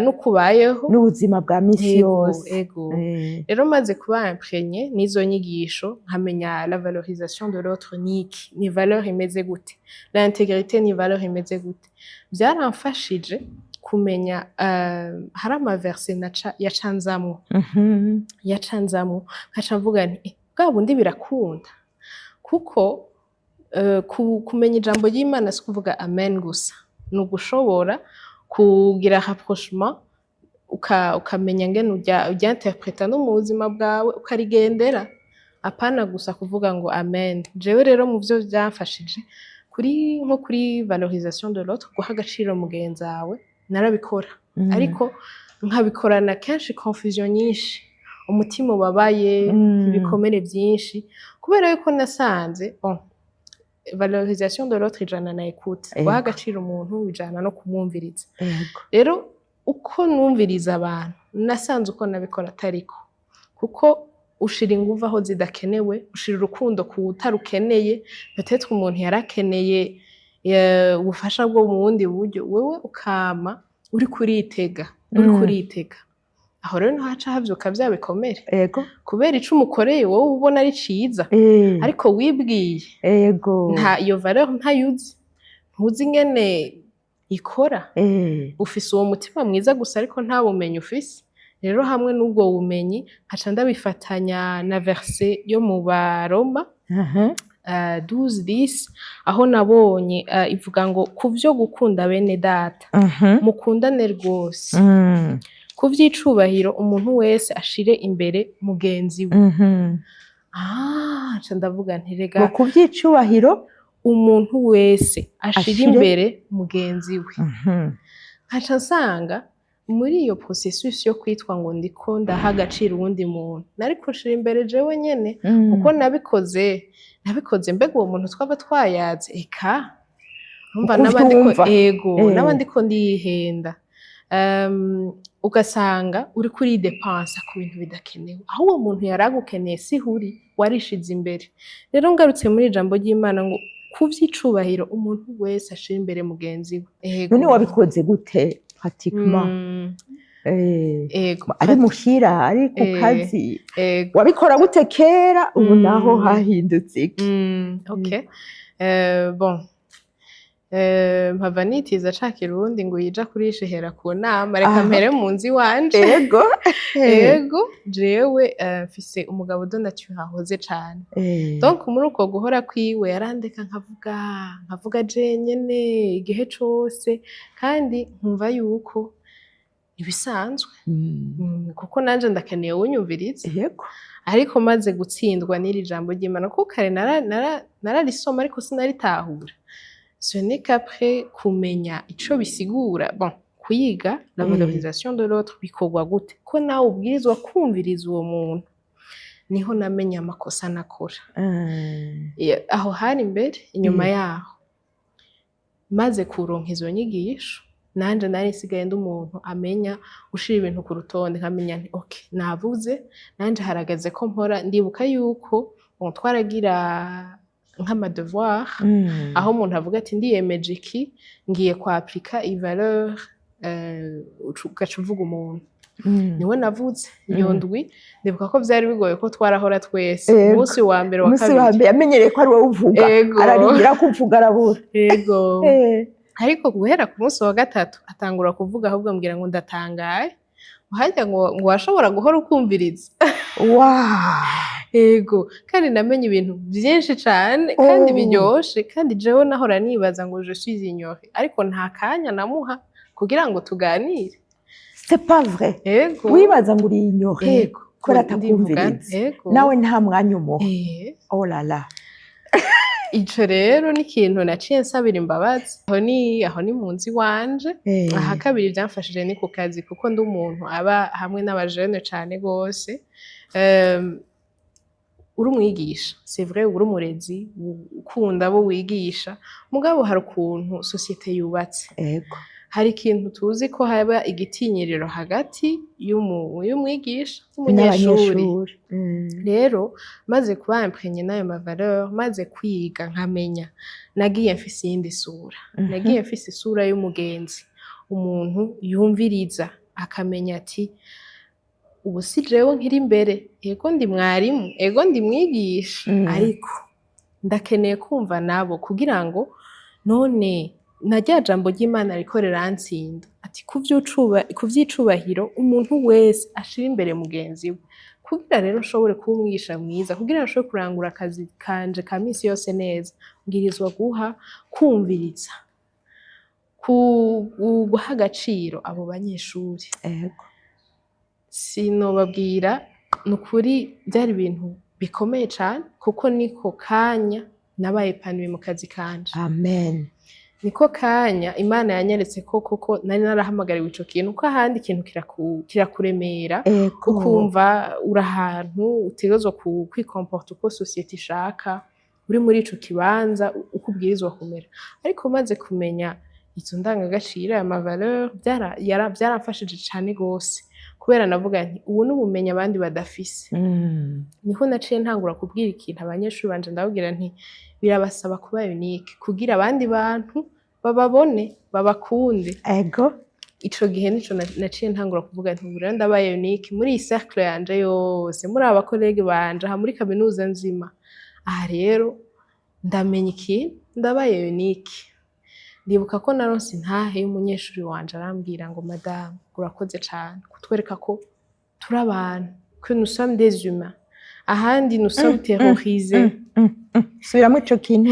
n'ukubayeho n'ubuzima bwa misi yose. Rero maze kuba imprégné n'izo nyigisho, nkamenya la valorisation de l'autre ni valeur imeze gute, l'intégrité ni valeur imeze gute, byaramfashije kumenya hari amaverse yacanzamwo nkaca mvuga nti bwa bundi birakunda kuko kumenya ijambo ry'Imana si kuvuga amen gusa ni ugushobora kugira rapprochement ukamenya ngene uryanterpreta no mu buzima bwawe ukarigendera apana gusa kuvuga ngo amen. Jewe rero mu vyo vyamfashije nko kuri valorisation de l'autre, guha agaciro mugenzi wawe narabikora ariko nkabikorana kenshi confusion nyinshi, umutima ubabaye, ibikomere vyinshi kubera yuko nasanze valorisation de l'autre ijana na écoute, guha agaciro umuntu ijana no kumwumviriza. Rero uko numviriza abantu nasanze uko nabikora atariko, kuko ushira inguvu aho zidakenewe, ushira urukundo kutarukeneye. Peut-être umuntu yarakeneye ubufasha bwo mu bundi buryo, wewe ukama uri kuritega aho rero ntaca havyuka vya bikomere kubera ico umukoreye wowe ubona ari ciza ariko wibwiye nta iyo valeur ntayuzi, ntuzi ingene ikora, ufise uwo mutima mwiza gusa ariko nta bumenyi ufise. Rero hamwe n'ubwo bumenyi nkaca ndabifatanya na verse yo mu Baroma 12:10 aho nabonye ivuga ngo kuvyo gukunda bene data mukundane rwose, kuvyicubahiro umuntu wese ashire imbere mugenzi we. Nca ndavuga nti rega kuvyicubahiro umuntu wese ashire imbere mugenzi we. Nkaca nsanga muri iyo processus yo kwitwa ngo ndiko ndaha agaciro uwundi muntu nariko nshira imbere jewe nyene kuko nabikoze mbega uwo muntu twaba twayaze eka numva n'abandi ko ndihenda. Ugasanga uri kuri depensa ku bintu bidakenewe, aho uwo muntu yaragukeneye sihuri warishize imbere. Rero ngarutse muri ijambo ry'Imana ngo kuvyicubahiro umuntu wese ashira imbere mugenzi we. None wabikoze gute pratiquement? Ari muhira, ari ku kazi, wabikora gute kera ubu naho hahindutse iki? Bon, mpava nitiza ca Kirundi ngo yija kurishihera ku nama, reka mpere mu nzu iwanje. Yego jewe mfise umugabo de nature ahoze cane, donc muri uko guhora kwiwe yarandeka nkavuga je nyene igihe cose, kandi nkumva yuko ibisanzwe kuko nanje ndakeneye unyumviriza. Ariko maze gutsindwa n'iri jambo ry'Imana kuko kare nararisoma ariko sinaritahura. Ce n'est qu'après kumenya ico bisigura, bon, kwiga la valorisation de l'autre bikorwa gute, ko nawe ubwirizwa kumviriza uwo muntu, niho namenya amakosa nakora. Aho hari imbere, inyuma yaho maze kuronka izo nyigisho nanje nari nsigaye ndi umuntu amenya gushira ibintu ku rutonde, nkamenya nti okay navuze nanje haragaze ko mpora. Ndibuka yuko twaragira nk'ama devoir aho umuntu avuga ati ndiyemeje iki ngiye kwa applica i valeur ugaca uvuga umuntu niwe navuze iyo ndwi. Ndibuka ko vyari bigoye ko twarahora twese umunsi wa mbere wa kabiri yamenyereye ko ari wowe uvuga, araringira ko uvuga arabura. Ariko guhera ku munsi wa gatatu atangura kuvuga, ahubwo ambwira ngo ndatangaye, harya ngo washobora guhora ukumviriza. Kandi namenye ibintu byinshi cane kandi biryoshe, kandi jewe nahora nibaza ngo je suis ignorée, ariko nta kanya namuha kugira ngo tuganire. C'est pas vrai. Wibaza ngo uri ignorée ko atakumviriza, nawe nta mwanya umuha. Oh la la. Ico rero ni ikintu naciye nsabira imbabazi. Aho ni mu nzu iwanje. Aha kabiri vyamfashije ni ku kazi, kuko ndi umuntu aba hamwe n'abajene cane gose. Uri umwigisha, c'est vrai, uri umurezi ukunda abo wigisha, mugabo hari ukuntu societe yubatse. Hari ikintu tuzi ko haba igitinyiriro hagati y'umwigisha n'umunyeshuri. Rero maze kuba imprégné n'ayo ma valeur, maze kwiga nkamenya, nagiye mfise iyindi sura. Nagiye mfise isura y'umugenzi, umuntu yumviriza akamenya ati ubu si jewe nkiri imbere, ego ndi mwarimu, ego ndi mwigisha, ariko ndakeneye kumva nabo kugira ngo none na rya jambo ry'Imana riko rirantsinda ati ku vy'icubahiro umuntu wese ashira imbere mugenzi we kugira rero nshobore kuba umwigisha mwiza kugira nshobore kurangura akazi kanje ka misi yose neza mbwirizwa kumviriza guha agaciro abo banyeshuri sinobabwira nukuri byari ibintu bikomeye cane kuko niko kanya nabaye panuye mu kazi kanje amen niko kanya Imana yanyeretse ko koko nari narahamagariwe ico kintu ko ahandi ikintu kirakuremera ukumva uri ahantu utegerezwa kwikomporta uko societe ishaka uri muri ico kibanza uko ubwirizwa kumera ariko maze kumenya izo ndangagaciro ama valeur byaramfashije cane gose kubera navuga nti ubu n'ubumenyi abandi badafise niho naciye ntangura kubwira ikintu abanyeshuri banje ndababwira nti birabasaba kuba unique kugira abandi bantu bababone babakunde ico gihe nico naciye ntangura kuvuga nti ubu rero ndabaye unique muri iyi cercle yanje yose muri aba collègue banje aha muri kaminuza nzima aha rero ndamenya ikintu ndabaye unique ndibuka ko naronse intahe y'umunyeshuri wanje arambwira ngo madame urakoze cane kutwereka ko turi abantu que nous sommes des humains ahandi nous sommes terrorisés subiramo ico kintu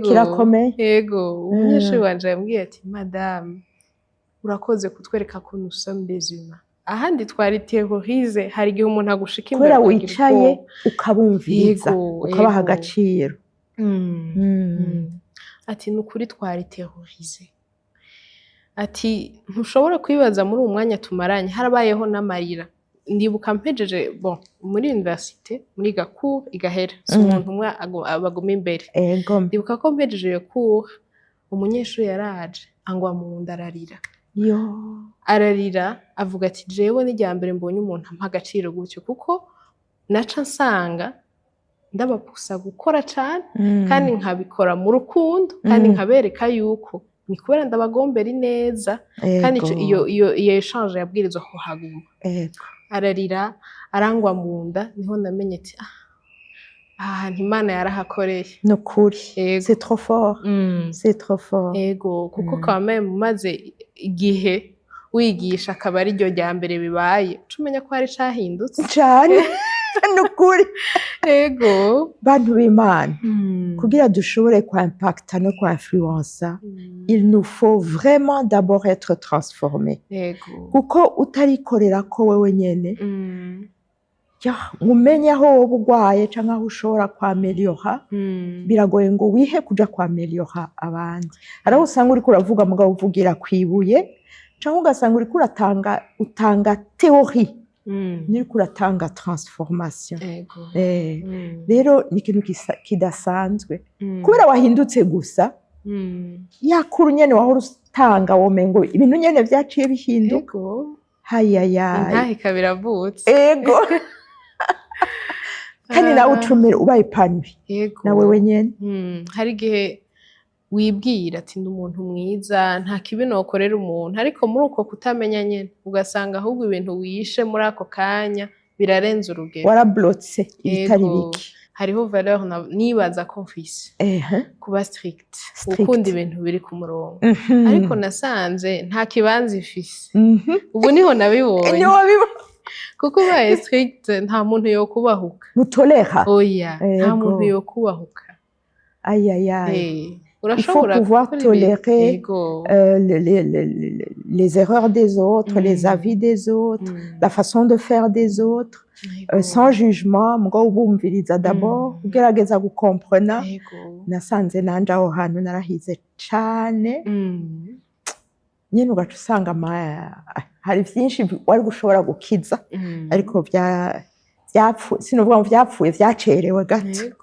kirakomeye yego umunyeshuri wanje yambwiye ati madame urakoze kutwereka ko nous sommes des humains ahandi twari terrorisés hari igihe umuntu agushika imbere kubera wicaye ukabumviriza ukabaha agaciro ati nukuri twari terrorisés ati ntushobora kwibaza muri uwo mwanya tumaranye harabayeho n'amarira ndibuka mpejeje muri universite muri gacour igahera si umuntu umwe abaguma imbere ndibuka ko mpejeje iyo cour umunyeshuri yaraje angwa mu nda ararira avuga ati jewe n'irya mbere mbonye umuntu ampa agaciro gutyo kuko naca nsanga ndabapusa gukora cane kandi nkabikora mu rukundo kandi nkabereka yuko ni kubera ndabagombera ineza kandi iyo echange yabwirizwa kuhaguma ararira arangwa mu nda niho namenye ati ahantu Imana yarahakoreye nukuri c'est trop fort c'est trop fort yego kuko quand même maze igihe wigisha akaba ari ryo rya mbere bibaye umenya ko hari cahindutse cane nukuri yego bantu b'Imana kugira dushobore kwa impacta no kwa influencer il nous faut vraiment d'abord être transformé kuko utarikorera ko wewe nyene umenye aho wowe urwaye canke aho ushobora kwameliora biragoye ngo wihe kuja kwameliora abandi haraho usanga uriko uravuga mugabo uvugira kwibuye canke ugasanga uriko utanga théorie niriko uratanga transformation rero ni ikintu kidasanzwe kubera wahindutse gusa yakuru nyene wahora utanga womengo ibintu nyene vyaciye bihinduka hayaya intahe kabiravutse ego kandi nawe ucumira ubaye panuye nawe wenyene hari igihe wibwira ati ndi umuntu mwiza nta kibi nokorera umuntu ariko muri uko kutamenya nyene ugasanga ahubwo ibintu wishe muri ako kanya birarenze urugero warablotse ibitari bike hariho valeur nibaza ko mfise kuba strict ukunda ibintu biri ku murongo ariko nasanze nta kibanza ifise ubu niho nabibonye kuko ubaye strict nta muntu yokubahuka mutolera oya nta muntu yokubahuka il faut pouvoir tolérer les erreurs des autres, les avis des autres, la façon de faire des autres, sans jugement. Mugabo ubumviriza d'abord, ugerageza gukomprena. Nasanze nanje aho hantu narahize cane. Nyene ugaca usanga hari vyinshi wari gushobora gukiza, ariko sinovuga ngo vyapfuye vyacerewe gato.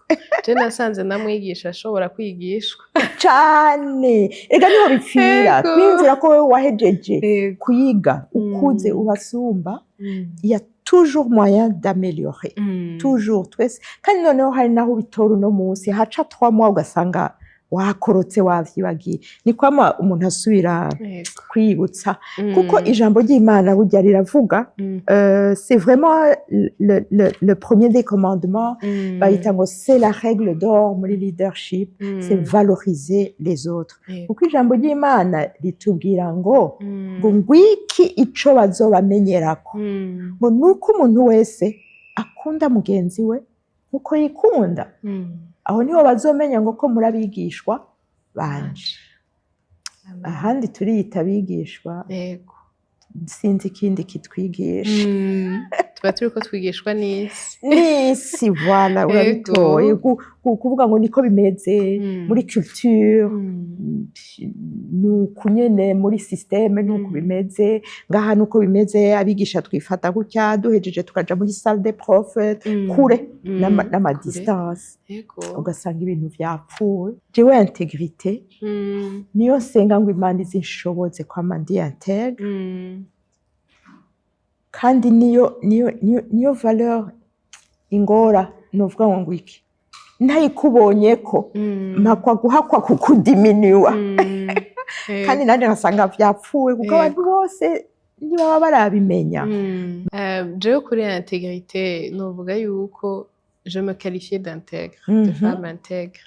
Je nasanze namwigisha ashobora kwigishwa cane ega niho bipfira kwinjira ko wewe wahejeje kuyiga ukuze ubasumba il y a toujours moyen d'améliorer toujours twese kandi noneho hari naho bitora uno munsi haca 3 mois ugasanga wakorotse wavyibagiye ni kwama umuntu asubira Yego. kwibutsa kuko ijambo ry'Imana burya riravuga c'est vraiment le premier des commandements bayita ngo c'est la règle d'or muri leadership c'est valoriser les autres kuko ijambo ry'Imana ritubwira ngo ngwiki ico bazobamenyerako ngo nuko umuntu wese akunda mugenzi we nkuko yikunda aho niho bazomenya ngo ko murabigishwa banje ahandi turiyita abigishwa Yego. sinzi ikindi kitwigisha tuba turiko twigishwa n'isi n'isi voilà urabitoye kuvuga ngo niko bimeze muri culture nuko nyene muri systeme nuko bimeze ngaha nuko bimeze abigisha twifata gutya duhejeje tukaja muri salle des profs kure n'ama distance Yego. ugasanga ibintu vyapfuye jewe integrité niyo nsenga ngo Imana izinshoboze kwama ndi integre kandi niyo valeur ingora novuga ngo iki ntayikubonyeko mpakwa guhakwa kukudiminiwa kandi nanje nasanga vyapfuye kuko abantu bose ntibaba barabimenya jewe kuri intégrité novuga yuko je me qualifiais d'intègre de femme intègre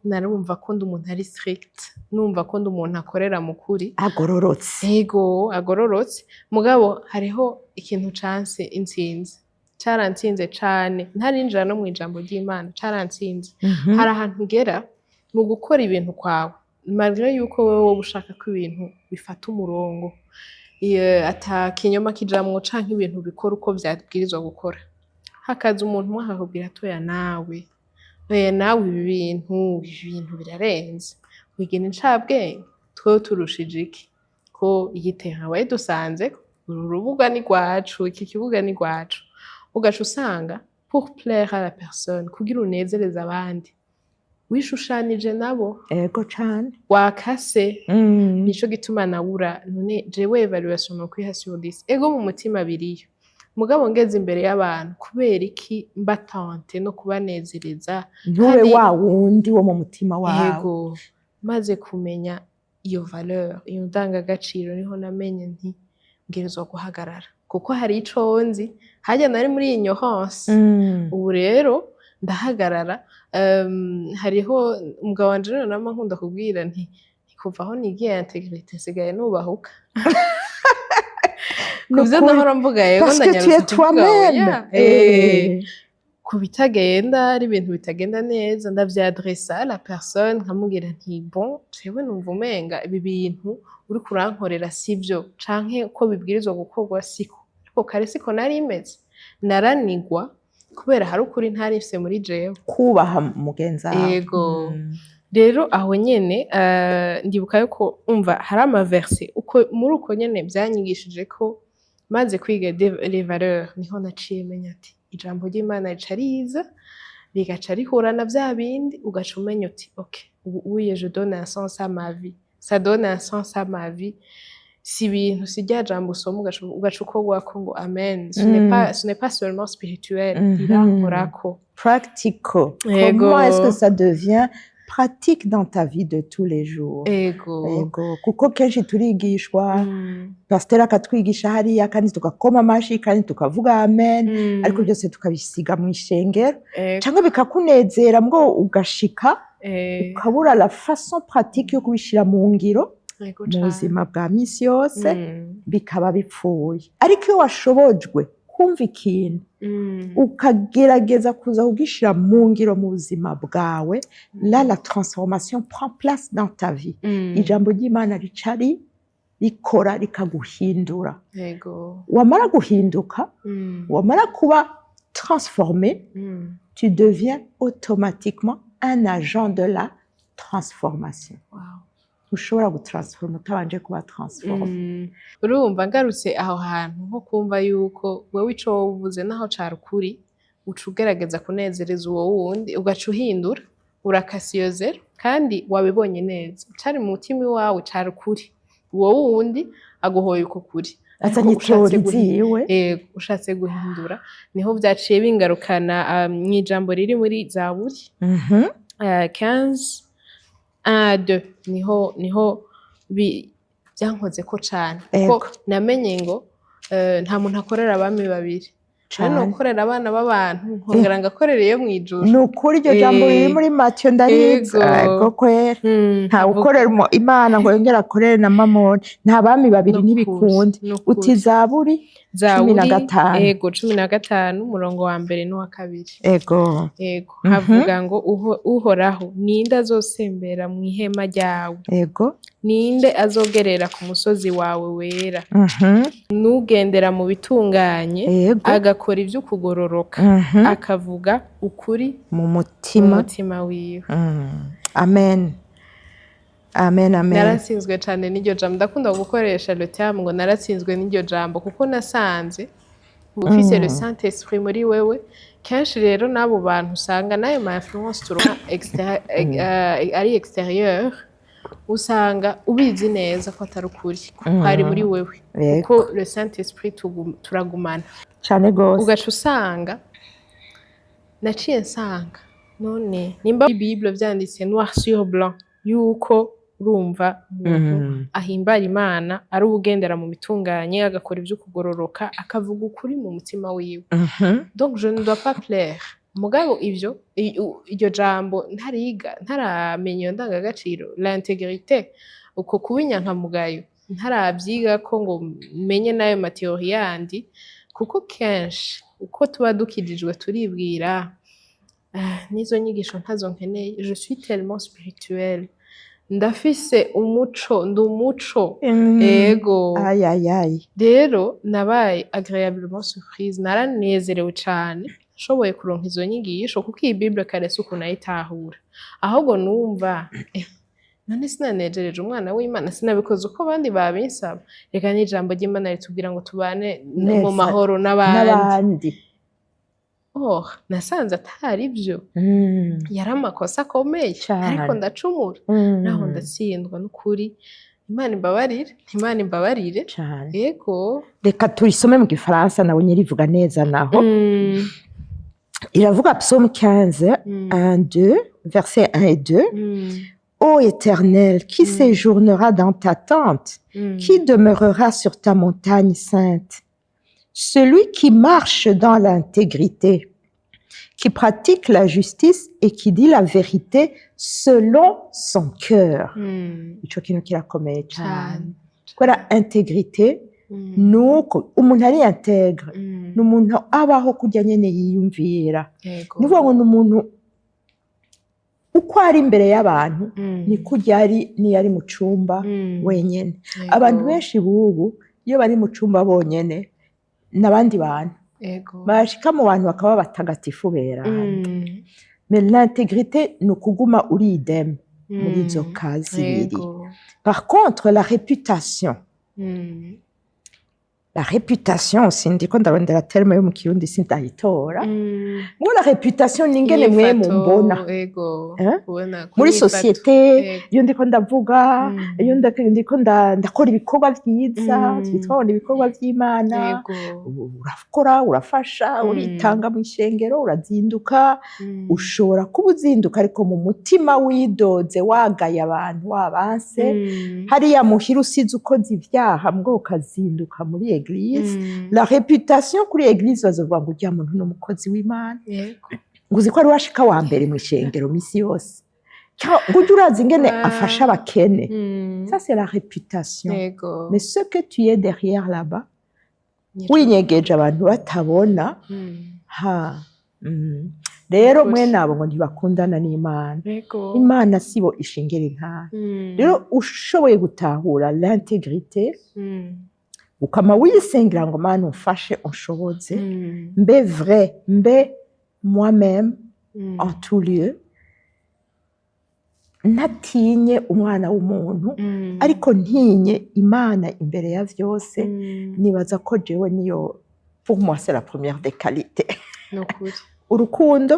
narumva ko ndi umuntu ari strict numva ko ndi umuntu akorera mu kuri agororotse yego agororotse mugabo hariho ikintu canse intsinzi carantsinze cane ntarinjira no mu ijambo ry'Imana carantsinze hari ahantu ngera mu gukora ibintu kwawe malgré yuko wowe ushaka ko ibintu bifata umurongo ata kinyoma kijamwo canke ibintu bikora uko vyabwirizwa gukora hakaza umuntu umwe akakubwira atoya nawe ibi bintu birarenze wigena incabwenge twewe turushije iki ko igitera waye dusanze uru rubuga ni rwacu iki kibuga ni rwacu ugaca usanga pour plaire à la personne kugira unezereza abandi wishushanije nabo ego cane wakase nico gituma nawura none jewe evaluation no kwiha sur 10 ego mu mutima biriyo mugabo ngeze imbere y'abantu kubera iki mbatante no kubanezereza ntube wa wundi wo mu mutima wawe yego maze kumenya iyo valeur iyo ndangagaciro niho namenye nti ngerezwa guhagarara kuko hari ico nzi hajya nari muri ignorance ubu rero ndahagarara hariho umugabo wanje rero nama nkunda kubwira nti kuva aho nigiye intégrité sigaye nubahuka kuvyo ndahora mvuga yego ndanyarutse kuvuga ku bitagenda ari ibintu bitagenda neza ndavyadressa la personne nkamubwira nti bon jewe numva umenga ibi bintu uri kurankorera sivyo canke uko bibwirizwa gukorwa siko ariko kare siko nari imeze naranigwa kubera hari ukuri ntarifise muri jewe kubaha mugenza yego rero aho nyene ndibuka yuko umva hari amaverse uko muri uko nyene vyanyigishije ko maze kwiga les valeurs niho naciye menya ati ijambo ry'Imana rica riza rigaca rihura na vya bindi ugaca umenya uti ok ubu je donne un sens à ma vie ça donne un sens à ma vie si ibintu si rya jambo usoma ugaca ukorwako ngo amen ce n'est pas seulement spirituel rirankorako practical comment est-ce que ça devient pratique dans ta vie de tous les jours ego kuko kenshi turigishwa pasteur akatwigisha hariya kandi tukakoma amashi kandi tukavuga amen ariko byose tukabisiga mu ishengero cyangwa bikakunezera ngo ugashika ukabura la façon pratique yo kubishira mu ngiro mu buzima bwa misi yose bikaba bipfuye ariko iyo washobojwe kumva ikintu ukagerageza kuza kugishira mu ngiro mu buzima bwawe là la transformation prend place dans ta vie ijambo ry'Imana ricari rikora rikaguhindura wamara guhinduka wamara kuba transformé tu deviens automatiquement un agent de la transformation ushobora gutransforma utabanje kuba transforme urumva ngarutse aho hantu nko kumva yuko wewe ico wovuze naho cari ukuri uca ugerageza kunezereza uwo wundi ugaca uhindura urakasiyozera kandi wabibonye neza cari mu mutima wawe cari ukuri uwo wundi aguhoye uko kuri azanye itori ziwe ushatse guhindura niho vyaciye bingarukana mw'ijambo riri muri Zaburi 15 1 à 2 niho byankoze ko cane kuko namenye ngo nta muntu akorera abami babiri cane ukorera abana b'abantu nkongera ngakorera iyo mwijuru ni ukuri iryo jambo riri muri Matiyo ndarizi ego kwera nta gukorera Imana ngo yongere akorere na mamoni nta bami babiri ntibikundi uti Zaburi 15 ego 15 umurongo wa mbere n'uwa kabiri ego havuga ngo uhoraho ninde azosembera mu ihema ryawe ego ninde azogerera ku musozi wawe wera nugendera mu bitunganye agakora ibyo kugororoka akavuga ukuri mu mutima wiwe amen amen amen naratsinzwe cyane n'iryo jambo ndakunda gukoresha le terme ngo naratsinzwe n'iryo jambo kuko nasanze ufise le Saint Esprit muri wewe kenshi rero n'abo bantu usanga nayo ma influence turonka ari extérieur usanga ubizi neza ko atari ukuri kuko hari muri wewe kuko le Saint Esprit turagumana cyane gose ugaca usanga naciye nsanga none nimba Bible vyanditse noir sur blanc yuko urumva umuntu ahimbara Imana ari ubugendera mu bitunganye agakora ibyo kugororoka akavuga ukuri mu mutima wiwe donc je ne dois pas plaire mugabo iryo jambo ntaramenya iyo ndangagaciro l'intégrité uko kuba inyankamugayo ntarabyiga ko ngo menye n'ayo mateori yandi kuko kenshi uko tuba dukijijwe turibwira n'izo nyigisho ntazo nkeneye je suis tellement spirituelle ndafise umuco ndi umuco ego rero nabaye agréablement surprise naranezerewe cyane nshoboye kuronka izo nyigisho kuko iyi Bible karese ukuntu ayitahura ahubwo numva none sinanejereje umwana w'Imana sinabikoze uko abandi babinsaba reka n'ijambo ry'Imana ritubwira ngo tubane mu mahoro n'abandi nasanze atari byo yari amakosa akomeye ariko ndacumura naho ndatsindwa n'ukuri Imana imbabarire yego reka turisome mu gifaransa nawe nyirivuga neza naho iravuga psaume 15 1 2 verset 1 et 2 Ô Éternel, qui séjournera dans ta tente, qui demeurera sur ta montagne sainte? Celui qui marche dans l'intégrité, qui pratique la justice et qui dit la vérité selon son cœur. Ico kintu kirakomeye cyane. Kubera intégrité nuko umuntu ari integre n'umuntu abaho kujya nyene yiyumvira. Nuvuga ngo n'umuntu uko ari imbere y'abantu ni kujya ari niyari mu cumba wenyene. Abantu benshi bubu iyo bari mu cumba bonyene n'abandi bantu bashika mu bantu bakaba batagatifu beranda mais l'intégrité ni ukuguma uri idem muri izo kazi biri. Par contre la réputation sindiko ndarondera terme yo mu kirundi sindayitora ngo la réputation ni ingene mwe mumbona muri société iyo ndiko ndavuga iyo ndiko ndakora ibikorwa byiza twitwabona ibikorwa by'Imana urakora urafasha uritanga mu ishengero urazinduka ushobora kuba uzinduka ariko mu mutima widoze wagaye abantu wabanse hariya muhira usize ukoze ibyaha mbwo ukazinduka muri église la réputation kuri église bazovuga ngo ujya muntu n'umukozi w'Imana nguzi ko ari washika wa mbere mu ishengero misi yose ngo urazi ingene afasha abakene ça c'est la réputation mais ce que tu es derrière là-bas winyegeje abantu batabona rero mwe nabo ngo ntibakundana n'Imana Imana sibo ishingiro inkana rero ushoboye gutahura l'intégrité ukama wisengera ngo Mana umfashe unshoboze mbe vrai mbe moi-même en tout lieu natinye umwana w'umuntu ariko ntinye Imana imbere ya vyose nibaza ko jewe niyo pour moi c'est la première des qualités urukundo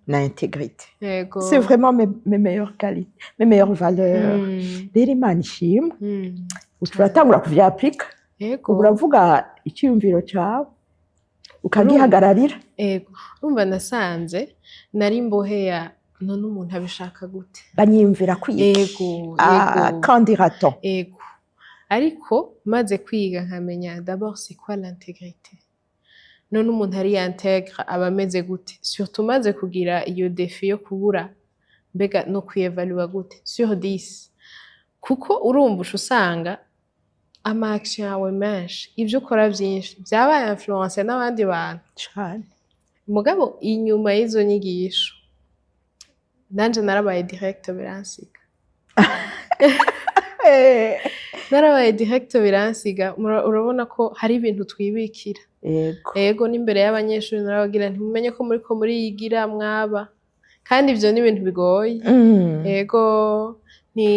na intégrité c'est vraiment mes meilleures qualités mes meilleures valeurs rero Imana ishimwe turatangura kuvyapika uravuga icyumviro cyawe ukagihagararira urumva nasanze nari mbohe ya none umuntu abishaka gute banyiyumvira kwiga yego quand dira-t-on yego ariko maze kwiga nkamenya d'abord c'est quoi l'intégrité none umuntu ari intègre aba ameze gute surtout maze kugira iyo défi yo kubura mbega no kwiyevaluwa gute sur 10 kuko urumva usanga ama action yawe menshi ivyo ukora vyinshi vyabaye influence n'abandi bantu cyane mugabo inyuma y'izo nyigisho nanje narabaye direct biransiga narabaye direct biransiga urabona ko hari ibintu twibikira yego n'imbere y'abanyeshuri narabagira ntimumenye ko muriko muriyigira mwaba kandi ivyo ni ibintu bigoye yego ni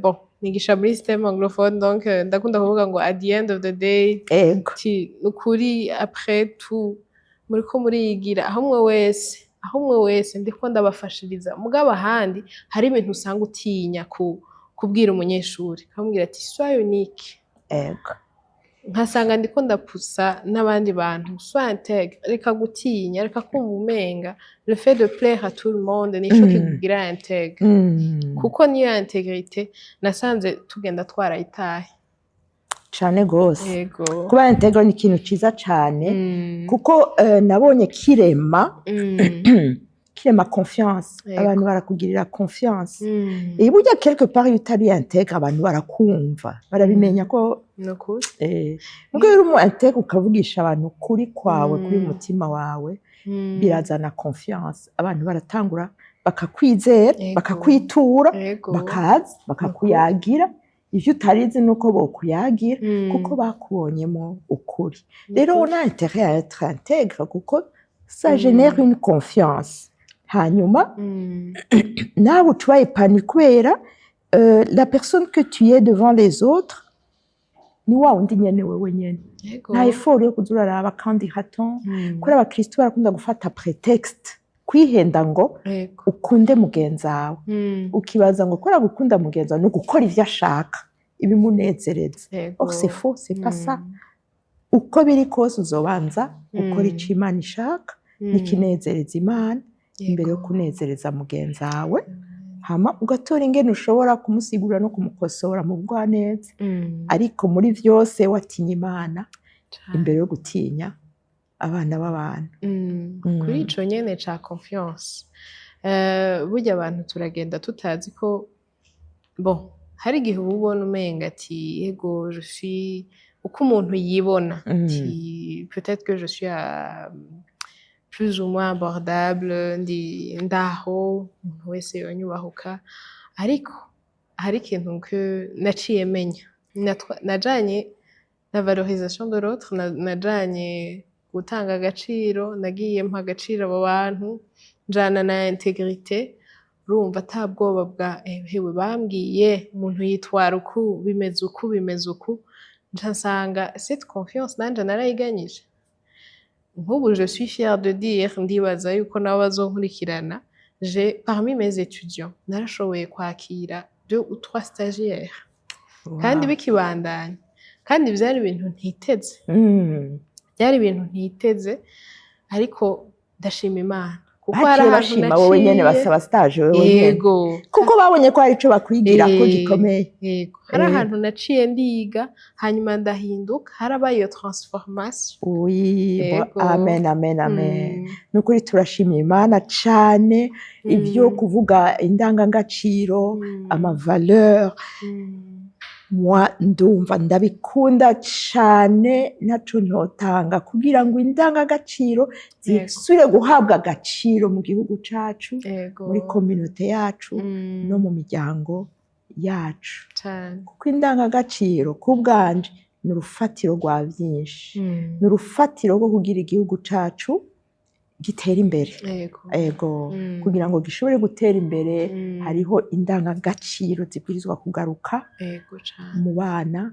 bon nigisha muri système anglophone donc ndakunda kuvuga ngo at the end of the day ukuri après tout muriko muriyigira aho umwe wese ndiko ndabafashiriza mugabo ahandi hari ibintu usanga utinya kubwira umunyeshuri kamubwira ati sois unique nkasanga ndiko ndapusa n'abandi bantu sois intègre reka gutinya reka kumva umenga le fait de plaire à tout le monde nico kikugira intègre kuko niyo intégrité nasanze tugenda twarayitahe cane gose kuba intègre ni ikintu ciza cane kuko nabonye kirema confiance abantu barakugirira confiance et burya quelque part iyo utari intègre abantu barakumva barabimenya ko nuko uri mu intègre ukavugisha abantu kuri kwawe kuri mutima wawe birazana confiance abantu baratangura bakakwizera bakakwitura bakaza bakakuyagira ivyo utarizi nuko bokuyagira kuko bakubonyemo ukuri rero on a intérêt à être intègre kuko ça génère une confiance hanyuma nawe utubaye épanoui kubera la personne que tu es devant les autres ni wa wundi nyene wewe nyene nta effort yo kuza uraraba kandi haton kuri abakristo barakunda gufata prétexte kwihenda ngo ukunde mugenzi wawe ukibaza ngo kora gukunda mugenzi wawe no gukora ivyo ashaka ibimunezereza or c'est faux c'est pas ça uko biri kose uzobanza ukora ico Imana ishaka nikinezereza Imana imbere yo kunezereza mugenzi wawe hama ugatora ingene ushobora kumusigurira no kumukosora mu bwaneza ariko muri vyose watinya Imana imbere yo gutinya abana b'abantu kuri ico nyene ca confiance burya abantu turagenda tutazi ko bon hari igihe uba ubona umenga ati yego je suis uko umuntu yibona ati peut-être que je suis plus ou moins abordable ndaho umuntu wese yonyubahuka ariko hari ikintu naciye menya najanye na valorisation de l'autre najanye gutanga agaciro nagiye mpa agaciro abo bantu njana na intégrité urumva ata bwoba bwa hewe bambwiye umuntu yitwara uku bimeze uku nsanga cette confiance nanje narayiganyije nk'ubu je suis fière de dire ndibaza yuko nabo bazonkurikirana parmi mes étudiants narashoboye kwakira 2 ou 3 stagiaires kandi bikibandanya kandi byari ibintu ntiteze byari ibintu ntiteze ariko ndashima Imana kuko hari ahantu naciye wowe nyene basaba stage wewe nyene kuko babonye ko hari ico bakwigira ko gikomeye yego hari ahantu naciye ndiga hanyuma ndahinduka harabaye iyo transformation oui amen amen amen nukuri turashimye Imana cane ivyo kuvuga indangagaciro ama valeur moi ndumva ndabikunda cane naco ntotanga kugira ngo indangagaciro zisubire guhabwa agaciro mu gihugu cacu muri communauté yacu no mu miryango yacu kuko indangagaciro kubwanje ni urufatiro rwa vyinshi ni urufatiro rwo kugira igihugu cacu gitera imbere ego kugira ngo gishobore gutera imbere hariho indangagaciro zibwirizwa kugaruka mu bana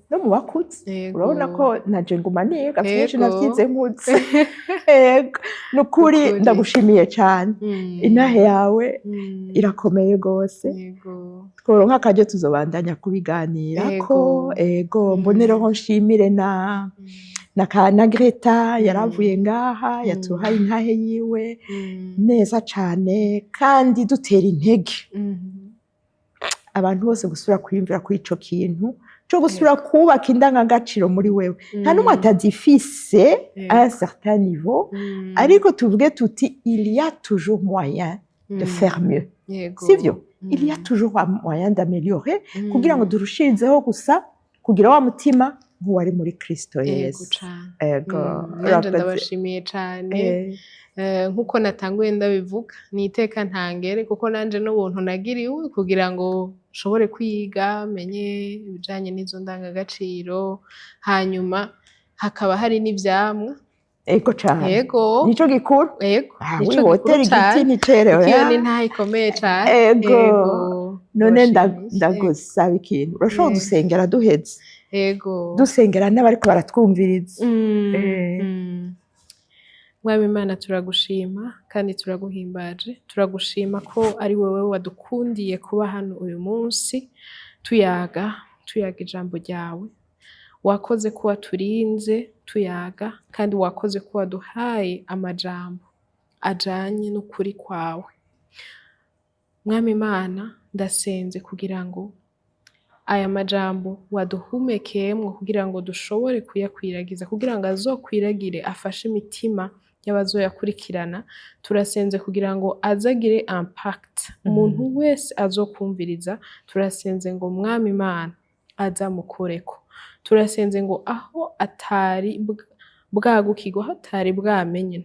no mu bakuze Yego. urabona ko naje nguma niga byinshi Yego. navyize nkutse yego nukuri Ukuri. ndagushimiye cyane intahe yawe irakomeye gose Yego. tworonka akaryo tuzobandanya kubiganirako ego mbonereho nshimire na Greta yaravuye ngaha yatuhaye intahe yiwe neza cane kandi dutera intege abantu bose gusubira kwiyumvira kuri ico kintu cyo gusubira kubaka indangagaciro muri wewe nta n'umwe atazifise à un certain niveau ariko tuvuge tuti il y a toujours moyen de faire mieux Yego. sivyo il y a toujours moyen d'améliorer kugira ngo durushirizeho gusa kugira wa mutima nk'uwari muri Kristo Yego Yesu cane. ego Nanje urakoze. ndabashimiye cane nkuko natanguye ndabivuga ni iteka ntangere kuko nanje n'ubuntu nagiriwe kugira ngo nshobore kwiga menye ibijanye n'izo ndangagaciro hanyuma hakaba hari n'ivyamwa ego cane yego nico gikuru yego wi nico hotel gikuru igiti cane nicerewe kuko iyo ni ntaho ikomeye cane ego none ndabashimiye. ndagusaba ikintu urashobora dusengera duheze Yego. dusengera n'abariko baratwumviriza Mwami Imana turagushima kandi turaguhimbaje turagushima ko ari wowe wadukundiye kuba hano uyu munsi tuyaga ijambo ryawe wakoze ko waturinze tuyaga kandi wakoze ko waduhaye amajambo ajanye n'ukuri kwawe Mwami Imana ndasenze kugira ngo aya majambo waduhumekeyemwo kugira ngo dushobore kuyakwiragiza kugira ngo azokwiragire afashe imitima y'abazoyakurikirana turasenze kugira ngo azagire impact umuntu wese azokumviriza turasenze ngo Mwami Imana azamukoreko turasenze ngo aho atari bwagukirwa aho atari bwamenye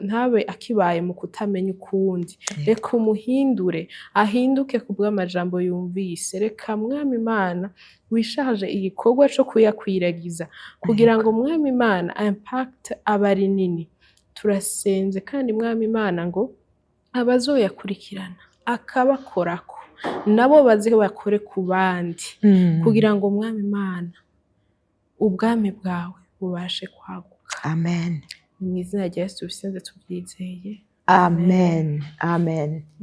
ntabe akibaye mu kutamenya ukundi reka umuhindure ahinduke ku bw'amajambo yumvise reka Mwami Imana wishaje igikorwa co kuyakwiragiza kugira ngo Mwami Imana impact aba ari nini turasenze kandi Mwami Imana ngo abazoyakurikirana akabakorako nabo baze bakore ku bandi kugira ngo Mwami Imana ubwami bwawe bubashe kwaguka amen mu izina rya Yesu tubisenze tubyizeye amen amen